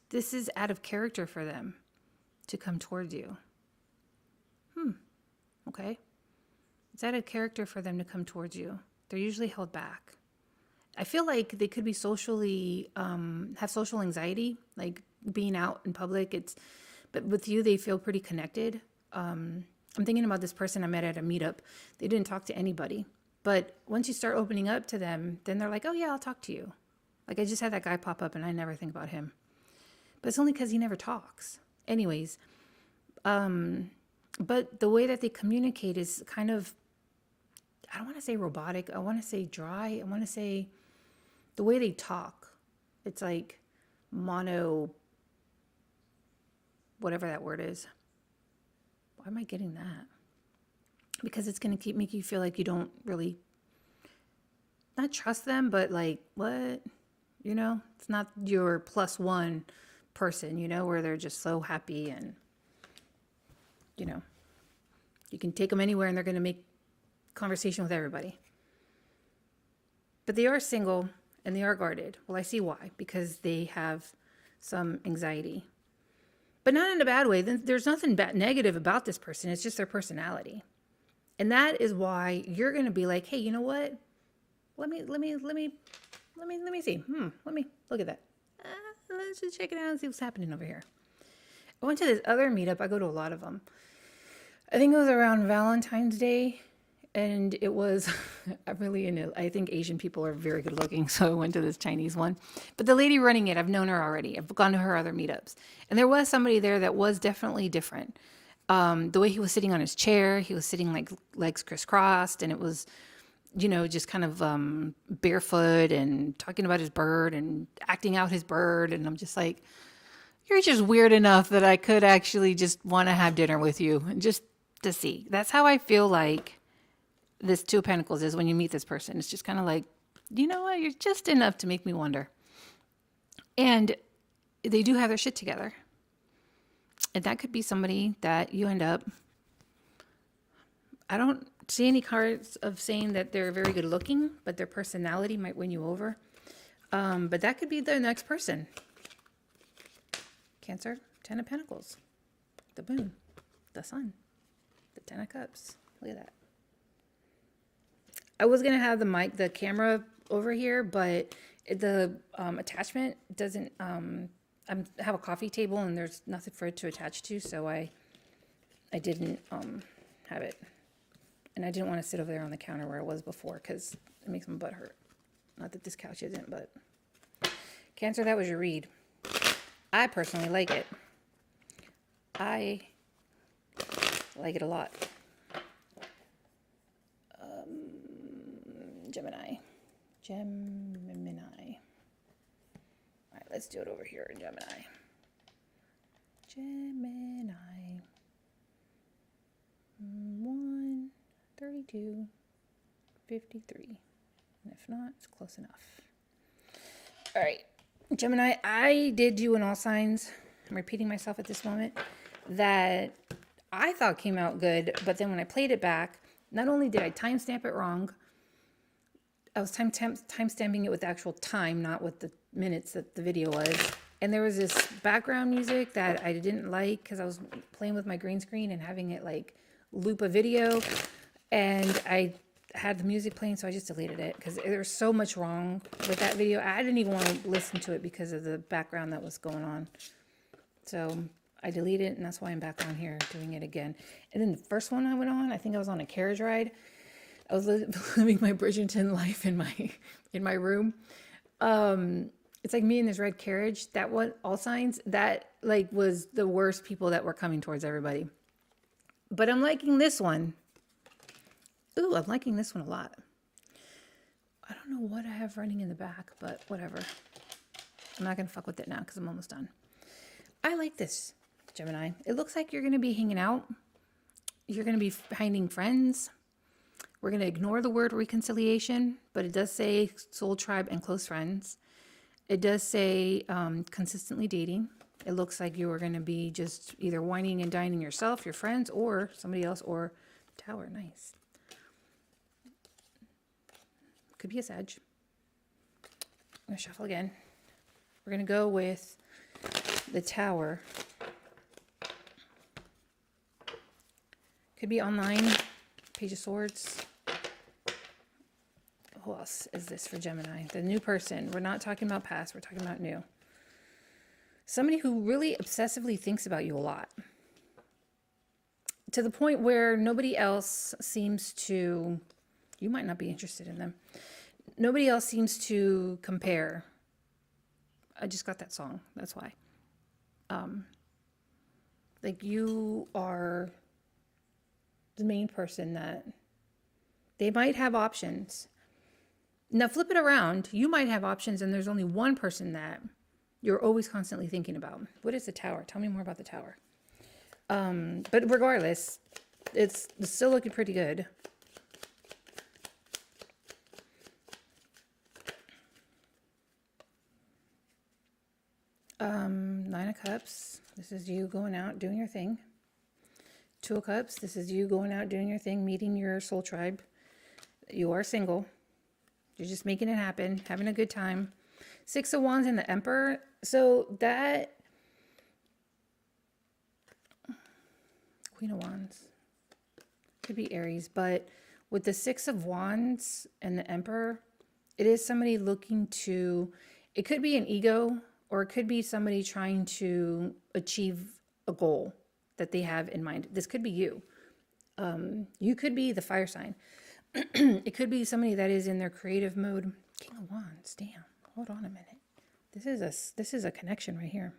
This is out of character for them to come towards you. Okay. It's out of character for them to come towards you. They're usually held back. I feel like they could be socially, have social anxiety, like being out in public. But with you, they feel pretty connected. I'm thinking about this person I met at a meetup. They didn't talk to anybody. But once you start opening up to them, then they're like, oh yeah, I'll talk to you. Like I just had that guy pop up and I never think about him. But it's only because he never talks. Anyways, but the way that they communicate is kind of, I don't want to say robotic. I want to say dry. I want to say the way they talk. It's like mono, whatever that word is. Why am I getting that? Because it's going to make you feel like you don't really, not trust them, but like, what? You know, it's not your plus one person, you know, where they're just so happy and, you know, you can take them anywhere and they're going to make conversation with everybody. But they are single and they are guarded. Well, I see why, because they have some anxiety, but not in a bad way. Then there's nothing negative about this person. It's just their personality. And that is why you're going to be like, hey, you know what? Let me see. Let me look at that. Let's just check it out and see what's happening over here. I went to this other meetup. I go to a lot of them. I think it was around Valentine's Day. And it was really into, I think Asian people are very good looking. So I went to this Chinese one. But the lady running it, I've known her already. I've gone to her other meetups. And there was somebody there that was definitely different. The way he was sitting on his chair, he was sitting like legs crisscrossed, and it was, you know, just kind of barefoot and talking about his bird and acting out his bird. And I'm just like, you're just weird enough that I could actually just want to have dinner with you and just to see. That's how I feel like this Two of Pentacles is when you meet this person. It's just kind of like, you know what, you're just enough to make me wonder. And they do have their shit together. And that could be somebody that you end up, I don't see any cards of saying that they're very good looking, but their personality might win you over. But that could be the next person. Cancer, 10 of Pentacles, the moon, the sun, the 10 of Cups. Look at that. I was going to have the camera over here, but the attachment doesn't, I have a coffee table and there's nothing for it to attach to, so I didn't have it. And I didn't want to sit over there on the counter where I was before because it makes my butt hurt. Not that this couch isn't, but Cancer, that was your read. I personally like it. I like it a lot. Gemini. All right, let's do it over here in Gemini. Gemini. 1, 32, 53. And if not, it's close enough. All right, Gemini, I did do an all signs. I'm repeating myself at this moment. That I thought came out good, but then when I played it back, not only did I timestamp it wrong, I was timestamping it with the actual time, not with the minutes that the video was. And there was this background music that I didn't like because I was playing with my green screen and having it like loop a video. And I had the music playing, so I just deleted it because there was so much wrong with that video. I didn't even want to listen to it because of the background that was going on. So I deleted it, and that's why I'm back on here doing it again. And then the first one I went on, I think I was on a carriage ride. I was living my Bridgerton life in my room. It's like me in this red carriage. That one, all signs, that like was the worst people that were coming towards everybody. But I'm liking this one. Ooh, I'm liking this one a lot. I don't know what I have running in the back, but whatever. I'm not going to fuck with it now because I'm almost done. I like this, Gemini. It looks like you're going to be hanging out. You're going to be finding friends. We're going to ignore the word reconciliation, but it does say soul tribe and close friends. It does say consistently dating. It looks like you are going to be just either whining and dining yourself, your friends, or somebody else, or Tower. Nice. Could be a Sag. I'm going to shuffle again. We're going to go with the Tower. Could be online. Page of Swords. Who else is this for Gemini? The new person. We're not talking about past. We're talking about new. Somebody who really obsessively thinks about you a lot. to the point where nobody else seems to, you might not be interested in them. Nobody else seems to compare. I just got that song. That's why. Like you are the main person that they might have options. Now flip it around. You might have options and there's only one person that you're always constantly thinking about. What is the Tower? Tell me more about the Tower. But regardless, it's still looking pretty good. Nine of Cups. This is you going out, doing your thing. Two of Cups. This is you going out, doing your thing, meeting your soul tribe. You are single. You're just making it happen, having a good time. Six of Wands and the Emperor. So that Queen of Wands could be Aries, but with the Six of Wands and the Emperor, it is somebody looking to, it could be an ego, or it could be somebody trying to achieve a goal that they have in mind. This could be you. You could be the fire sign. It could be somebody that is in their creative mode. King of Wands, damn. Hold on a minute. This is a connection right here.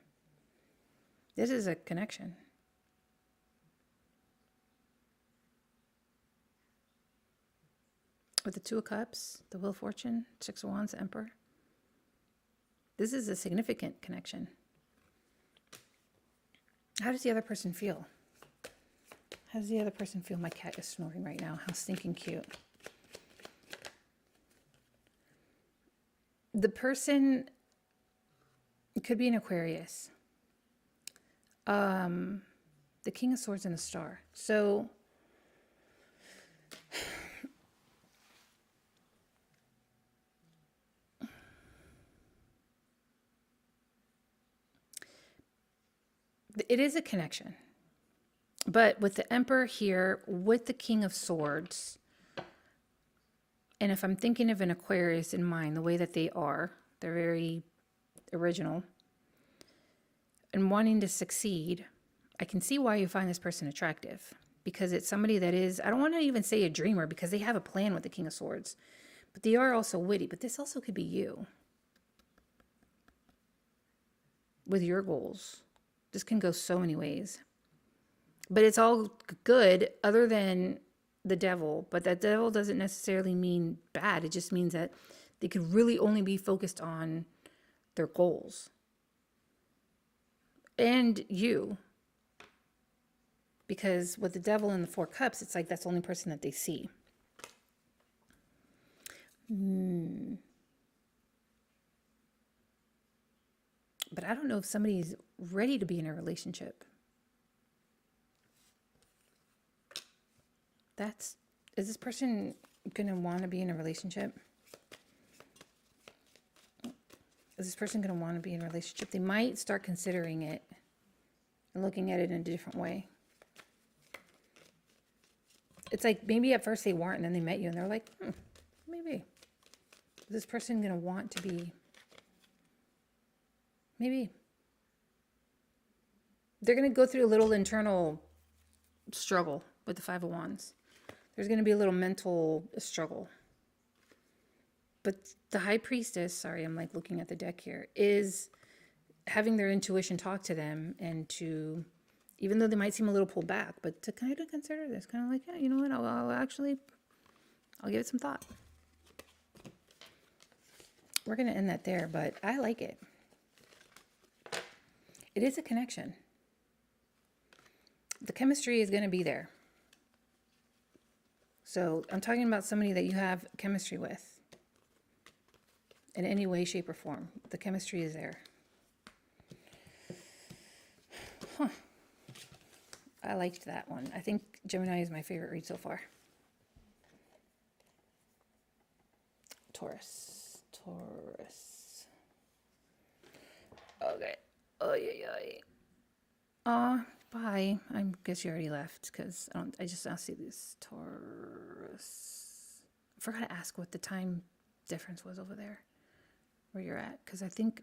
This is a connection. With the Two of Cups, the Wheel of Fortune, Six of Wands, the Emperor. This is a significant connection. How does the other person feel? How does the other person feel? My cat is snoring right now. How stinking cute. The person could be an Aquarius. The King of Swords and a Star. So it is a connection. But with the Emperor here, with the King of Swords, and if I'm thinking of an Aquarius in mind, the way that they are, they're very original, and wanting to succeed, I can see why you find this person attractive. Because it's somebody that is, I don't want to even say a dreamer, because they have a plan with the King of Swords. But they are also witty. But this also could be you. With your goals. This can go so many ways. But it's all good other than the devil. But that devil doesn't necessarily mean bad. It just means that they could really only be focused on their goals. And you. Because with the devil and the Four Cups, it's like that's the only person that they see. But I don't know if somebody's ready to be in a relationship. Is this person going to want to be in a relationship? Is this person going to want to be in a relationship? They might start considering it and looking at it in a different way. It's like maybe at first they weren't, and then they met you and they're like, maybe. Is this person going to want to be? Maybe. They're going to go through a little internal struggle with the Five of Wands. There's going to be a little mental struggle. But the High Priestess, sorry, I'm like looking at the deck here, is having their intuition talk to them and to, even though they might seem a little pulled back, but to kind of consider this, kind of like, yeah, you know what, I'll give it some thought. We're going to end that there, but I like it. It is a connection. The chemistry is going to be there. So I'm talking about somebody that you have chemistry with. In any way, shape, or form. The chemistry is there. Huh. I liked that one. I think Gemini is my favorite read so far. Taurus. Okay. Oh, yeah. Bye. I guess you already left because I just now see this Taurus. I forgot to ask what the time difference was over there where you're at, because I think,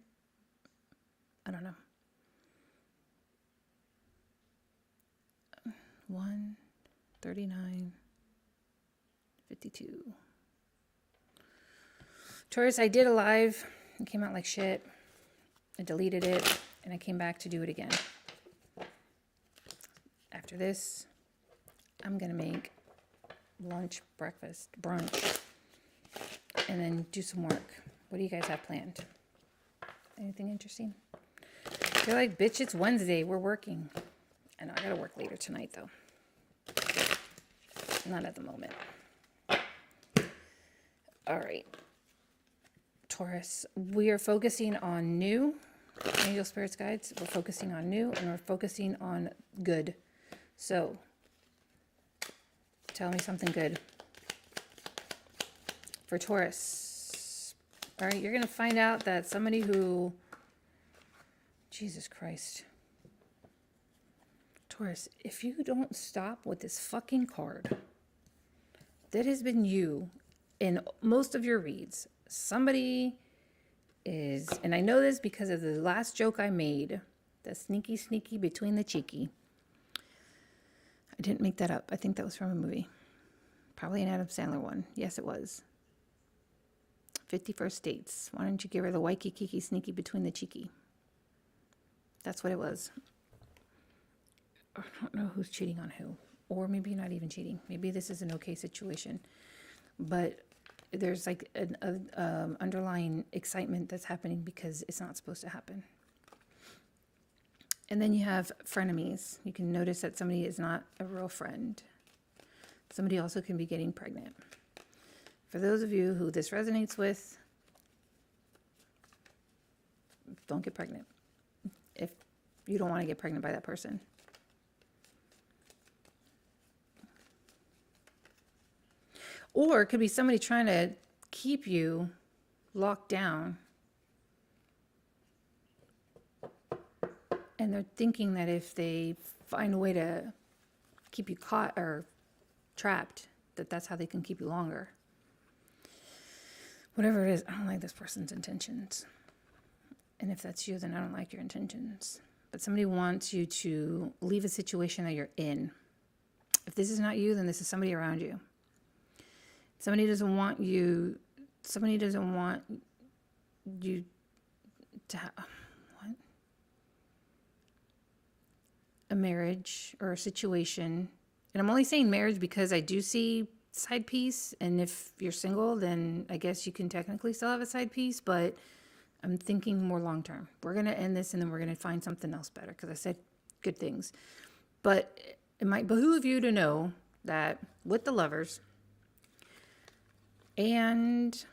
I don't know. 1 39, 52. Taurus, I did a live. It came out like shit. I deleted it, and I came back to do it again. After this, I'm going to make lunch, breakfast, brunch, and then do some work. What do you guys have planned? Anything interesting? You're like, bitch, it's Wednesday. We're working. I know I got to work later tonight, though. Not at the moment. All right. Taurus, we are focusing on new. Angel Spirits Guides, we're focusing on new, and we're focusing on good. So, tell me something good. For Taurus, all right, you're going to find out that somebody who, Jesus Christ. Taurus, if you don't stop with this fucking card, that has been you in most of your reads. Somebody is, and I know this because of the last joke I made, the sneaky, sneaky between the cheeky. I didn't make that up. I think that was from a movie. Probably an Adam Sandler one. Yes, it was. 51st Dates. Why don't you give her the waikiki sneaky between the cheeky? That's what it was. I don't know who's cheating on who. Or maybe not even cheating. Maybe this is an okay situation. But there's like an underlying excitement that's happening because it's not supposed to happen. And then you have frenemies. You can notice that somebody is not a real friend. Somebody also can be getting pregnant. For those of you who this resonates with, don't get pregnant if you don't want to get pregnant by that person. Or it could be somebody trying to keep you locked down. And they're thinking that if they find a way to keep you caught or trapped, that's how they can keep you longer. Whatever it is, I don't like this person's intentions. And if that's you, then I don't like your intentions. But somebody wants you to leave a situation that you're in. If this is not you, then this is somebody around you. Somebody doesn't want you to have what? A marriage or a situation. And I'm only saying marriage because I do see side piece. And if you're single, then I guess you can technically still have a side piece. But I'm thinking more long term. We're going to end this and then we're going to find something else better. Because I said good things. But it might behoove you to know that with the Lovers and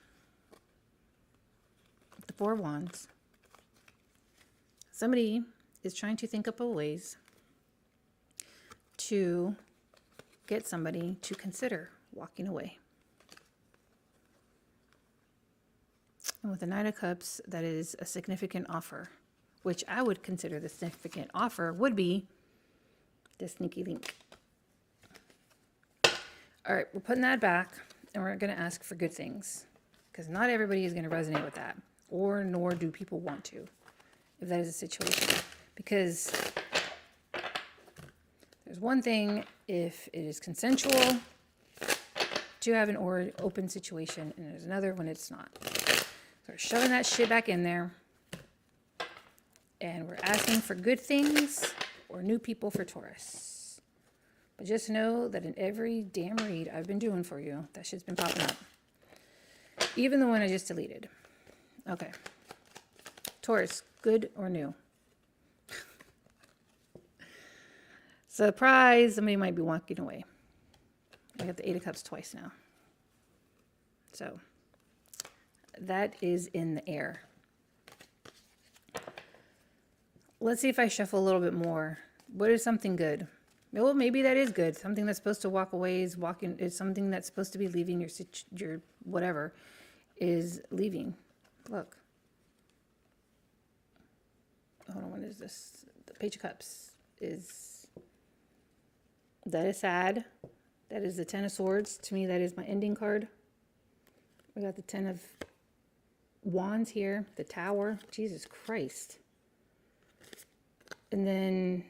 the Four of Wands, somebody is trying to think up of ways to get somebody to consider walking away. And with the Knight of Cups, that is a significant offer, which I would consider the significant offer would be the sneaky link. All right, we're putting that back. And we're going to ask for good things because not everybody is going to resonate with that, or nor do people want to, if that is a situation. Because there's one thing if it is consensual to have an open situation, and there's another when it's not. So we're shoving that shit back in there, and we're asking for good things or new people for Taurus. But just know that in every damn read I've been doing for you, that shit's been popping up. Even the one I just deleted. Okay. Taurus, good or new? Surprise, somebody might be walking away. I got the Eight of Cups twice now. So, that is in the air. Let's see if I shuffle a little bit more. What is something good? Well, maybe that is good. Something that's supposed to walk away is something that's supposed to be leaving your whatever is leaving. Look. Hold on, what is this? The Page of Cups is sad. That is the Ten of Swords. To me, that is my ending card. We got the Ten of Wands here, the Tower. Jesus Christ. And then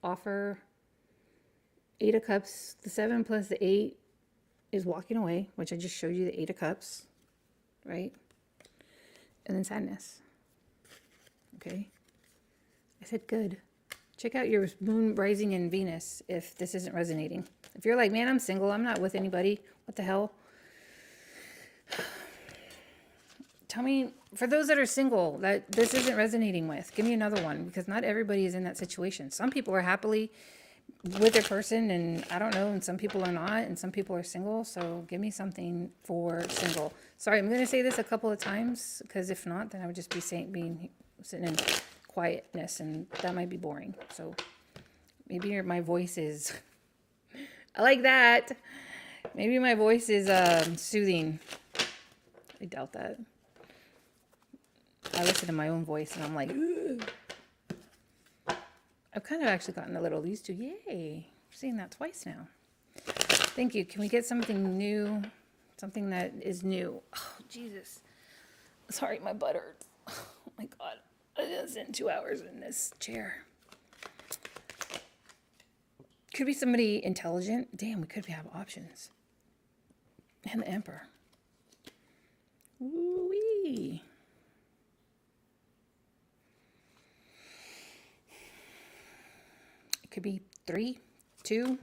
offer Eight of Cups, the 7 plus the 8 is walking away, which I just showed you the 8 of Cups, right? And then sadness. Okay. I said good. Check out your moon rising in Venus if this isn't resonating. If you're like, man, I'm single, I'm not with anybody, what the hell? Tell me, for those that are single, that this isn't resonating with, give me another one, because not everybody is in that situation. Some people are happily with their person, and I don't know, and some people are not, and some people are single, so give me something for single. Sorry, I'm going to say this a couple of times, because if not, then I would just be sitting in quietness, and that might be boring. So maybe my voice is, I like that. Maybe my voice is soothing. I doubt that. I listen to my own voice and I'm like, ugh. I've kind of actually gotten a little used to, yay, I've seen that twice now. Thank you. Can we get something new? Something that is new. Oh, Jesus. Sorry, my butt hurts. Oh my God. I just spent 2 hours in this chair. Could be somebody intelligent. Damn, we could have options. And the Emperor. Woo-wee. It could be 3, 2.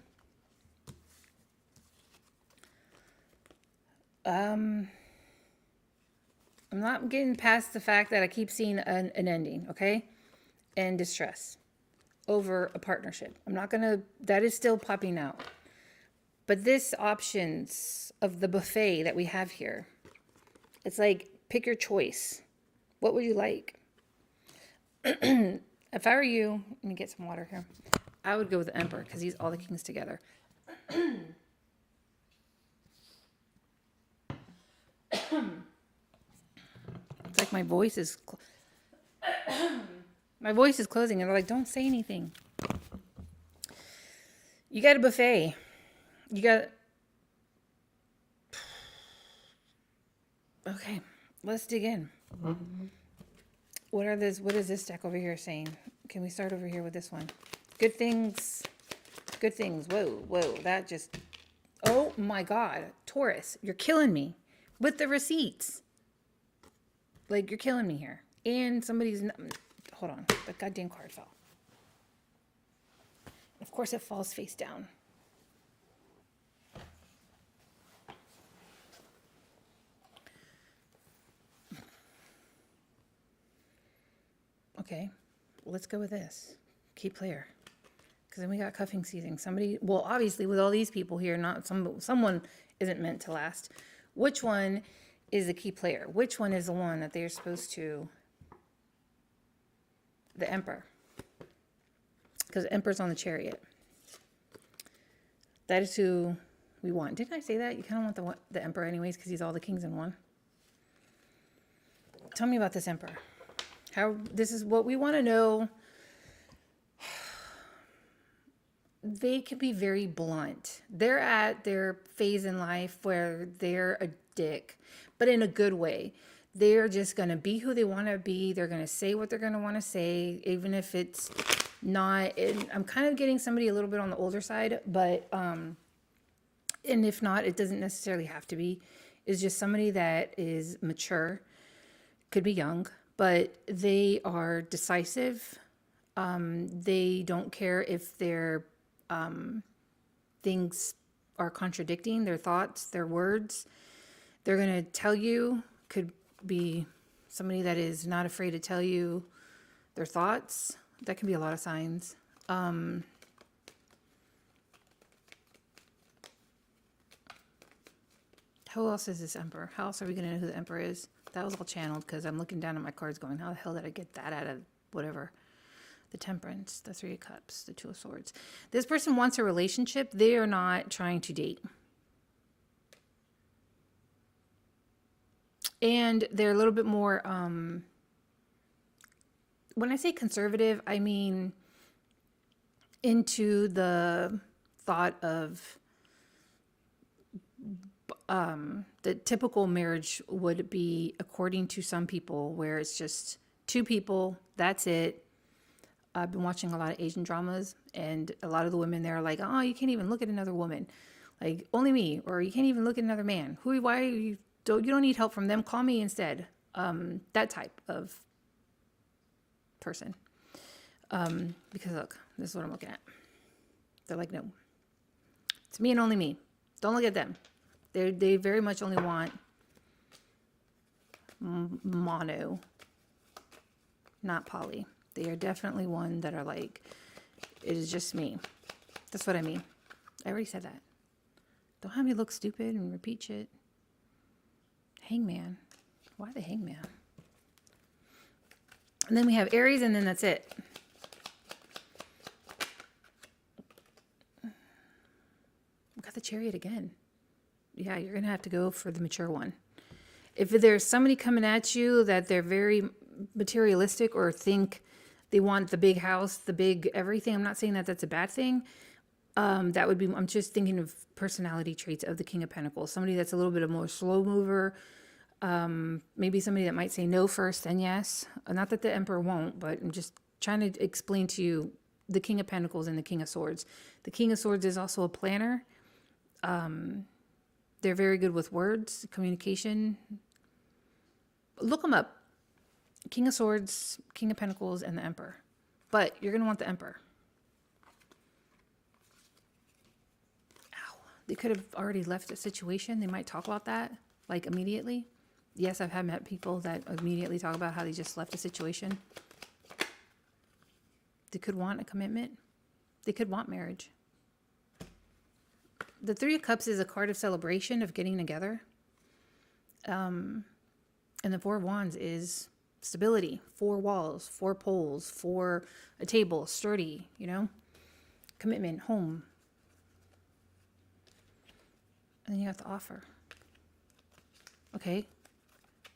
I'm not getting past the fact that I keep seeing an ending, okay? And distress over a partnership. I'm not going to, that is still popping out. But this options of the buffet that we have here, it's like, pick your choice. What would you like? If I were you, let me get some water here. I would go with the Emperor because he's all the kings together. It's like my voice is closing, and they're like, don't say anything. You got a buffet. You got, okay, let's dig in. What is this deck over here saying? Can we start over here with this one? Good things. Whoa, that just, oh my God, Taurus, you're killing me with the receipts. Like, you're killing me here. And somebody's, hold on, the goddamn card fell. Of course it falls face down. Okay, let's go with this. Key player. Because then we got cuffing season. Somebody, well, obviously with all these people here, not someone isn't meant to last. Which one is the key player? Which one is the one that they're supposed to? The Emperor. Because the Emperor's on the Chariot. That is who we want. Didn't I say that? You kind of want the Emperor anyways because he's all the kings in one. Tell me about this Emperor. This is what we want to know. They can be very blunt. They're at their phase in life where they're a dick, but in a good way. They're just going to be who they want to be. They're going to say what they're going to want to say, even if it's not. I'm kind of getting somebody a little bit on the older side, but, and if not, it doesn't necessarily have to be. It's just somebody that is mature, could be young, but they are decisive. They don't care if their things are contradicting, their thoughts, their words. They're going to tell you, could be somebody that is not afraid to tell you their thoughts. That can be a lot of signs. Who else is this Emperor? How else are we going to know who the Emperor is? That was all channeled because I'm looking down at my cards going, how the hell did I get that out of whatever? The Temperance, the 3 of Cups, the 2 of Swords. This person wants a relationship. They are not trying to date. And they're a little bit more, when I say conservative, I mean into the thought of the typical marriage would be, according to some people, where it's just 2 people, that's it. I've been watching a lot of Asian dramas, and a lot of the women there are like, oh, you can't even look at another woman, like only me, or you can't even look at another man. Why you don't need help from them? Call me instead. That type of person. Because look, this is what I'm looking at. They're like, no, it's me and only me. Don't look at them. They very much only want mono, not poly. They are definitely one that are like, it is just me. That's what I mean. I already said that. Don't have me look stupid and repeat shit. Hangman. Why the hangman? And then we have Aries, and then that's it. We got the Chariot again. Yeah, you're going to have to go for the mature one. If there's somebody coming at you that they're very materialistic or think they want the big house, the big everything, I'm not saying that that's a bad thing. That would be, I'm just thinking of personality traits of the King of Pentacles. Somebody that's a little bit of more slow mover. Maybe somebody that might say no first, then yes. Not that the Emperor won't, but I'm just trying to explain to you the King of Pentacles and the King of Swords. The King of Swords is also a planner. They're very good with words, communication. Look them up. King of Swords, King of Pentacles, and the Emperor. But you're going to want the Emperor. Ow. They could have already left a situation. They might talk about that, like, immediately. Yes, I've met people that immediately talk about how they just left a situation. They could want a commitment. They could want marriage. The Three of Cups is a card of celebration, of getting together. And the Four of Wands is stability. 4 walls, 4 poles, 4 a table, sturdy, you know, commitment, home. And then you have the offer. Okay.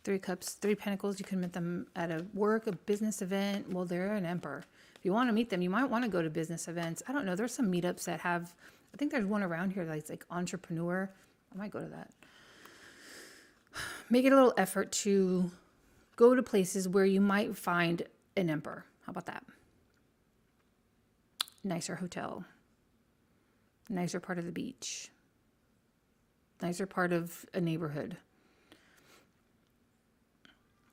3 Cups, 3 Pentacles. You can meet them at a work, a business event. Well, they're an Emperor. If you want to meet them, you might want to go to business events. I don't know. There's some meetups that have, I think there's one around here that's like entrepreneur. I might go to that. Make it a little effort to go to places where you might find an Emperor. How about that? Nicer hotel. Nicer part of the beach. Nicer part of a neighborhood.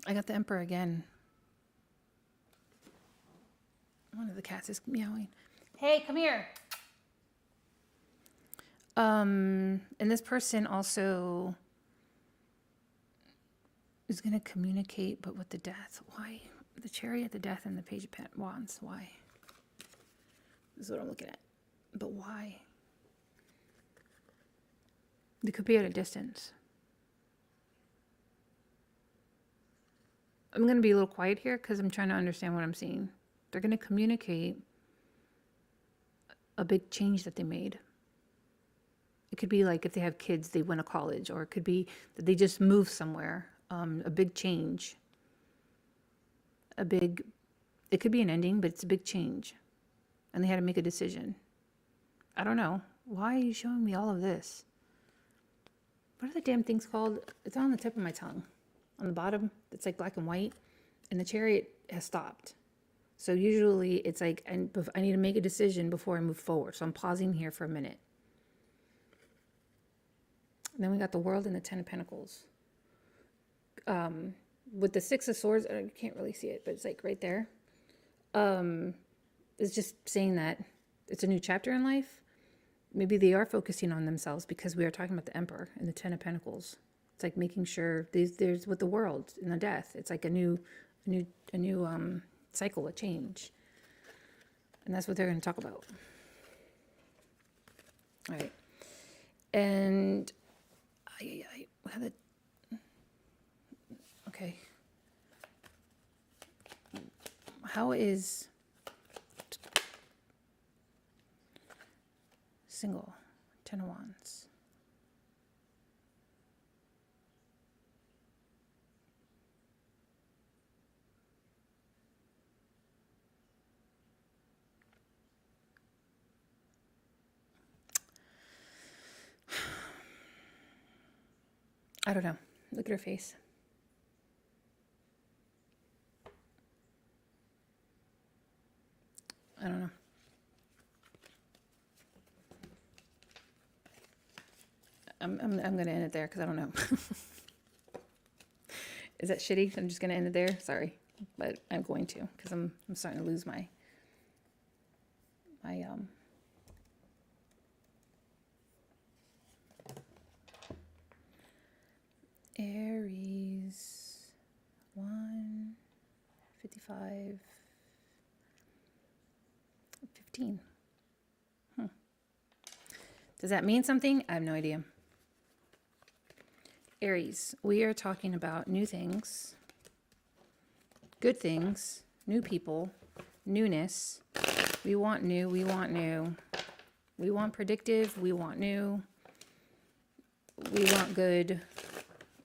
I got the Emperor again. One of the cats is meowing. Hey, come here. And this person also is going to communicate, but with the Death. Why? The Chariot, the Death, and the Page of Wands. Why? This is what I'm looking at. But why? They could be at a distance. I'm going to be a little quiet here because I'm trying to understand what I'm seeing. They're going to communicate a big change that they made. It could be like if they have kids, they went to college, or it could be that they just moved somewhere. A big change. It could be an ending, but it's a big change. And they had to make a decision. I don't know. Why are you showing me all of this? What are the damn things called? It's on the tip of my tongue. On the bottom, it's like black and white. And the Chariot has stopped. So usually it's like, I need to make a decision before I move forward. So I'm pausing here for a minute. And then we got the World and the 10 of Pentacles. With the 6 of Swords, you can't really see it, but it's like right there. It's just saying that it's a new chapter in life. Maybe they are focusing on themselves because we are talking about the Emperor and the 10 of Pentacles. It's like making sure there's with the World and the Death. It's like a new cycle, a change. And that's what they're going to talk about. All right. And okay. How is single 10 of Wands? I don't know. Look at her face. I don't know. I'm going to end it there because I don't know. Is that shitty? I'm just going to end it there. Sorry, but I'm going to because I'm starting to lose my Aries 155 15. Does that mean something? I have no idea. Aries, we are talking about new things, good things, new people, newness. We want new, we want new. We want predictive, we want new. We want good.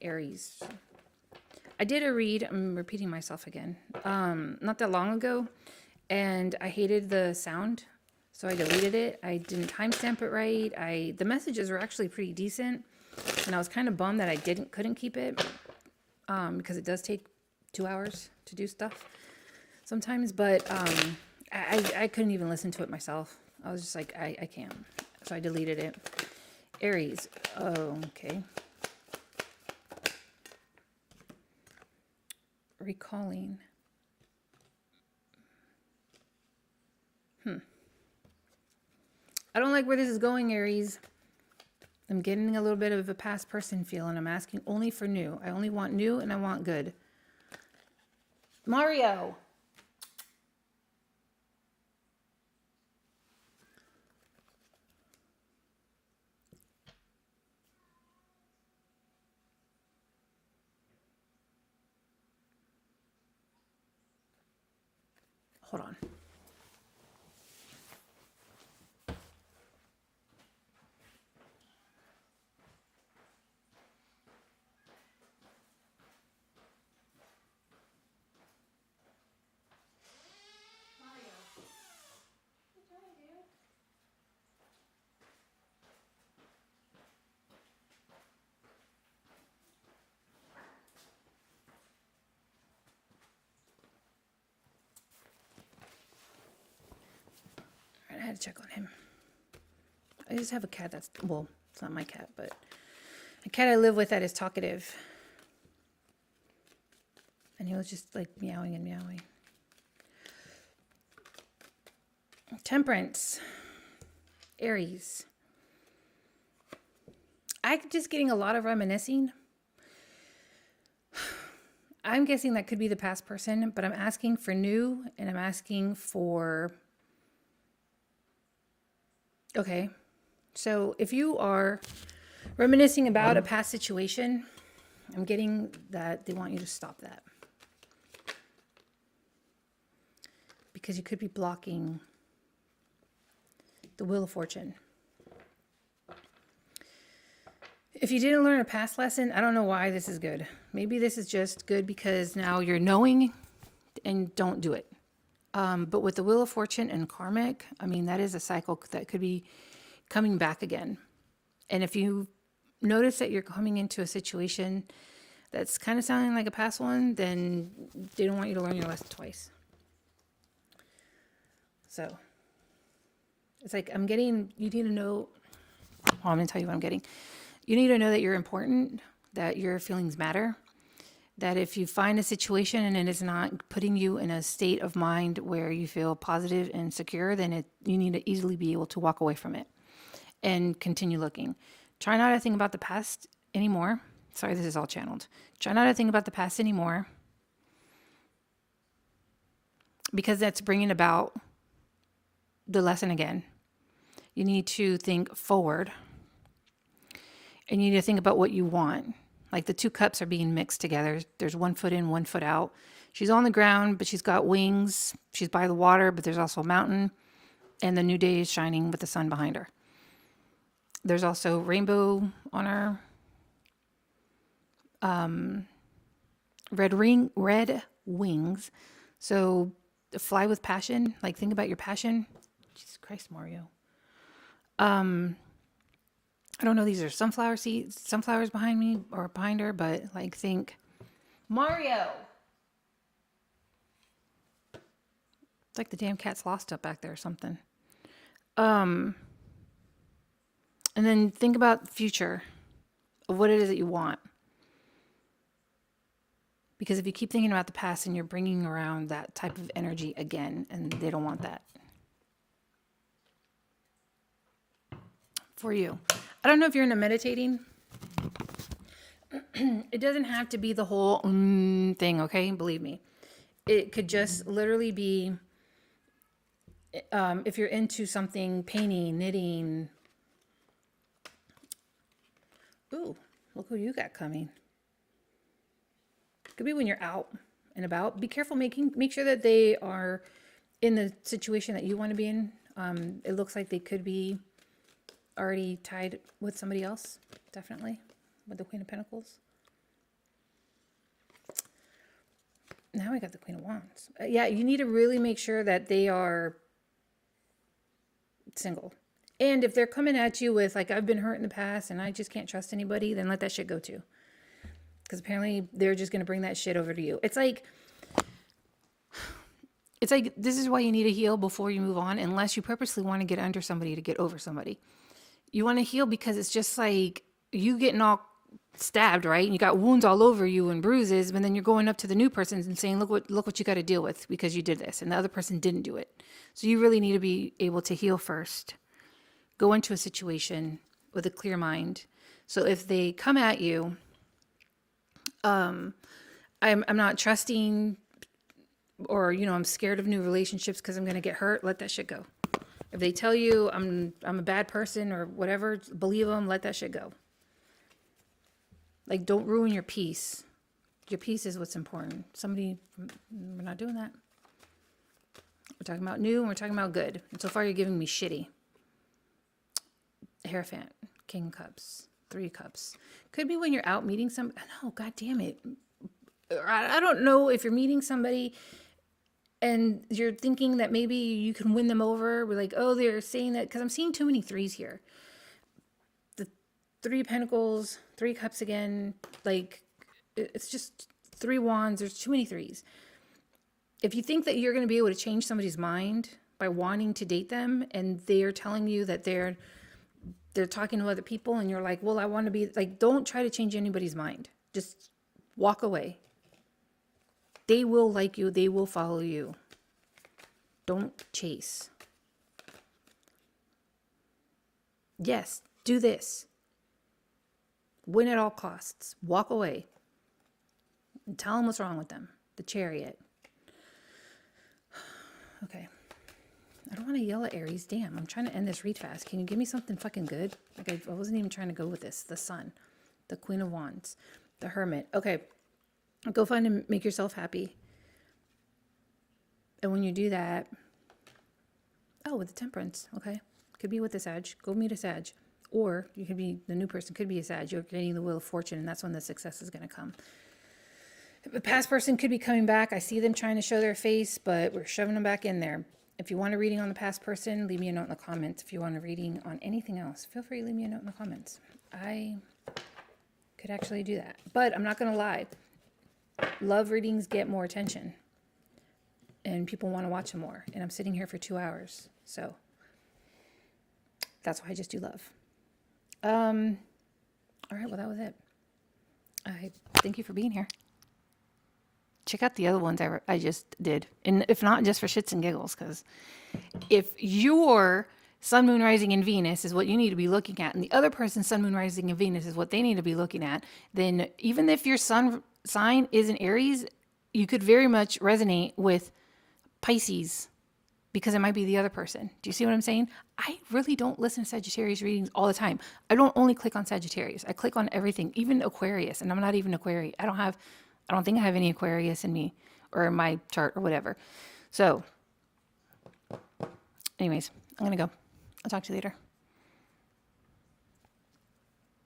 Aries. I did a read, I'm repeating myself again, not that long ago, and I hated the sound, so I deleted it. I didn't timestamp it right. The messages were actually pretty decent, and I was kind of bummed that I couldn't keep it, because it does take 2 hours to do stuff sometimes, but I couldn't even listen to it myself. I was just like, I can't, so I deleted it. Aries, oh, okay. Recalling. I don't like where this is going, Aries. I'm getting a little bit of a past person feel, and I'm asking only for new. I only want new, and I want good. Mario. Hold on. I had to check on him. I just have a cat that's, well, it's not my cat, but a cat I live with that is talkative. And he was just like meowing and meowing. Temperance. Aries. I'm just getting a lot of reminiscing. I'm guessing that could be the past person, but I'm asking for new, and I'm asking for... Okay, so if you are reminiscing about a past situation, I'm getting that they want you to stop that. Because you could be blocking the Wheel of Fortune. If you didn't learn a past lesson, I don't know why this is good. Maybe this is just good because now you're knowing and don't do it. But with the Wheel of Fortune and karmic, I mean, that is a cycle that could be coming back again. And if you notice that you're coming into a situation that's kind of sounding like a past one, then they don't want you to learn your lesson twice. So it's like you need to know, well, I'm going to tell you what I'm getting. You need to know that you're important, that your feelings matter. That if you find a situation and it is not putting you in a state of mind where you feel positive and secure, then you need to easily be able to walk away from it and continue looking. Try not to think about the past anymore. Sorry, this is all channeled. Try not to think about the past anymore, because that's bringing about the lesson again. You need to think forward, and you need to think about what you want. Like the two cups are being mixed together. There's 1 foot in, 1 foot out. She's on the ground, but she's got wings. She's by the water, but there's also a mountain. And the new day is shining with the sun behind her. There's also rainbow on her. Red wings. So fly with passion. Like think about your passion. Jesus Christ, Mario. I don't know, these are sunflower seeds, sunflowers behind me or behind her, but like think Mario. It's like the damn cat's lost up back there or something. And then think about the future of what it is that you want. Because if you keep thinking about the past and you're bringing around that type of energy again, and they don't want that for you. I don't know if you're into meditating. It doesn't have to be the whole thing, okay? Believe me. It could just literally be, if you're into something, painting, knitting. Ooh, look who you got coming. Could be when you're out and about. Be careful make sure that they are in the situation that you want to be in. It looks like they could be already tied with somebody else, definitely, with the Queen of Pentacles. Now we got the Queen of Wands. Yeah, you need to really make sure that they are single. And if they're coming at you with, like, I've been hurt in the past and I just can't trust anybody, then let that shit go too. Because apparently they're just going to bring that shit over to you. It's like, this is why you need to heal before you move on, unless you purposely want to get under somebody to get over somebody. You want to heal because it's just like you getting all stabbed, right? And you got wounds all over you and bruises, but then you're going up to the new person and saying, look what you got to deal with because you did this. And the other person didn't do it. So you really need to be able to heal first. Go into a situation with a clear mind. So if they come at you, I'm not trusting, or, I'm scared of new relationships because I'm going to get hurt. Let that shit go. If they tell you I'm a bad person or whatever, believe them, let that shit go. Like, don't ruin your peace. Your peace is what's important. We're not doing that. We're talking about new and we're talking about good. And so far you're giving me shitty. Hierophant, King of Cups, 3 Cups. Could be when you're out meeting somebody. No, God damn it. I don't know if you're meeting somebody and you're thinking that maybe you can win them over. We're like, oh, they're saying that, because I'm seeing too many 3s here. The 3 of Pentacles, 3 Cups again. Like, it's just 3 Wands. There's too many 3s. If you think that you're going to be able to change somebody's mind by wanting to date them, and they're telling you that they're talking to other people, and you're like, well, I want to be, like, don't try to change anybody's mind. Just walk away. They will like you. They will follow you. Don't chase. Yes, do this. Win at all costs. Walk away. And tell them what's wrong with them. The Chariot. Okay. I don't want to yell at Aries. Damn, I'm trying to end this read fast. Can you give me something fucking good? Like, I wasn't even trying to go with this. The Sun. The Queen of Wands. The Hermit. Okay. Go find and make yourself happy. And when you do that, with the Temperance, okay? Could be with the Sag. Go meet a Sag. Or you could be, the new person could be a Sag. You're getting the Wheel of Fortune, and that's when the success is going to come. The past person could be coming back. I see them trying to show their face, but we're shoving them back in there. If you want a reading on the past person, leave me a note in the comments. If you want a reading on anything else, feel free to leave me a note in the comments. I could actually do that. But I'm not going to lie. Love readings get more attention. And people want to watch them more. And I'm sitting here for 2 hours. So that's why I just do love. All right, well, that was it. I thank you for being here. Check out the other ones I just did. And if not, just for shits and giggles. Because if your Sun, Moon, Rising, and Venus is what you need to be looking at, and the other person's Sun, Moon, Rising, and Venus is what they need to be looking at, then even if your sun sign is an Aries, you could very much resonate with Pisces, because it might be the other person. Do you see what I'm saying? I really don't listen to Sagittarius readings all the time. I don't only click on Sagittarius. I click on everything, even Aquarius, and I'm not even Aquarius. I don't think I have any Aquarius in me or in my chart or whatever. So anyways, I'm going to go. I'll talk to you later.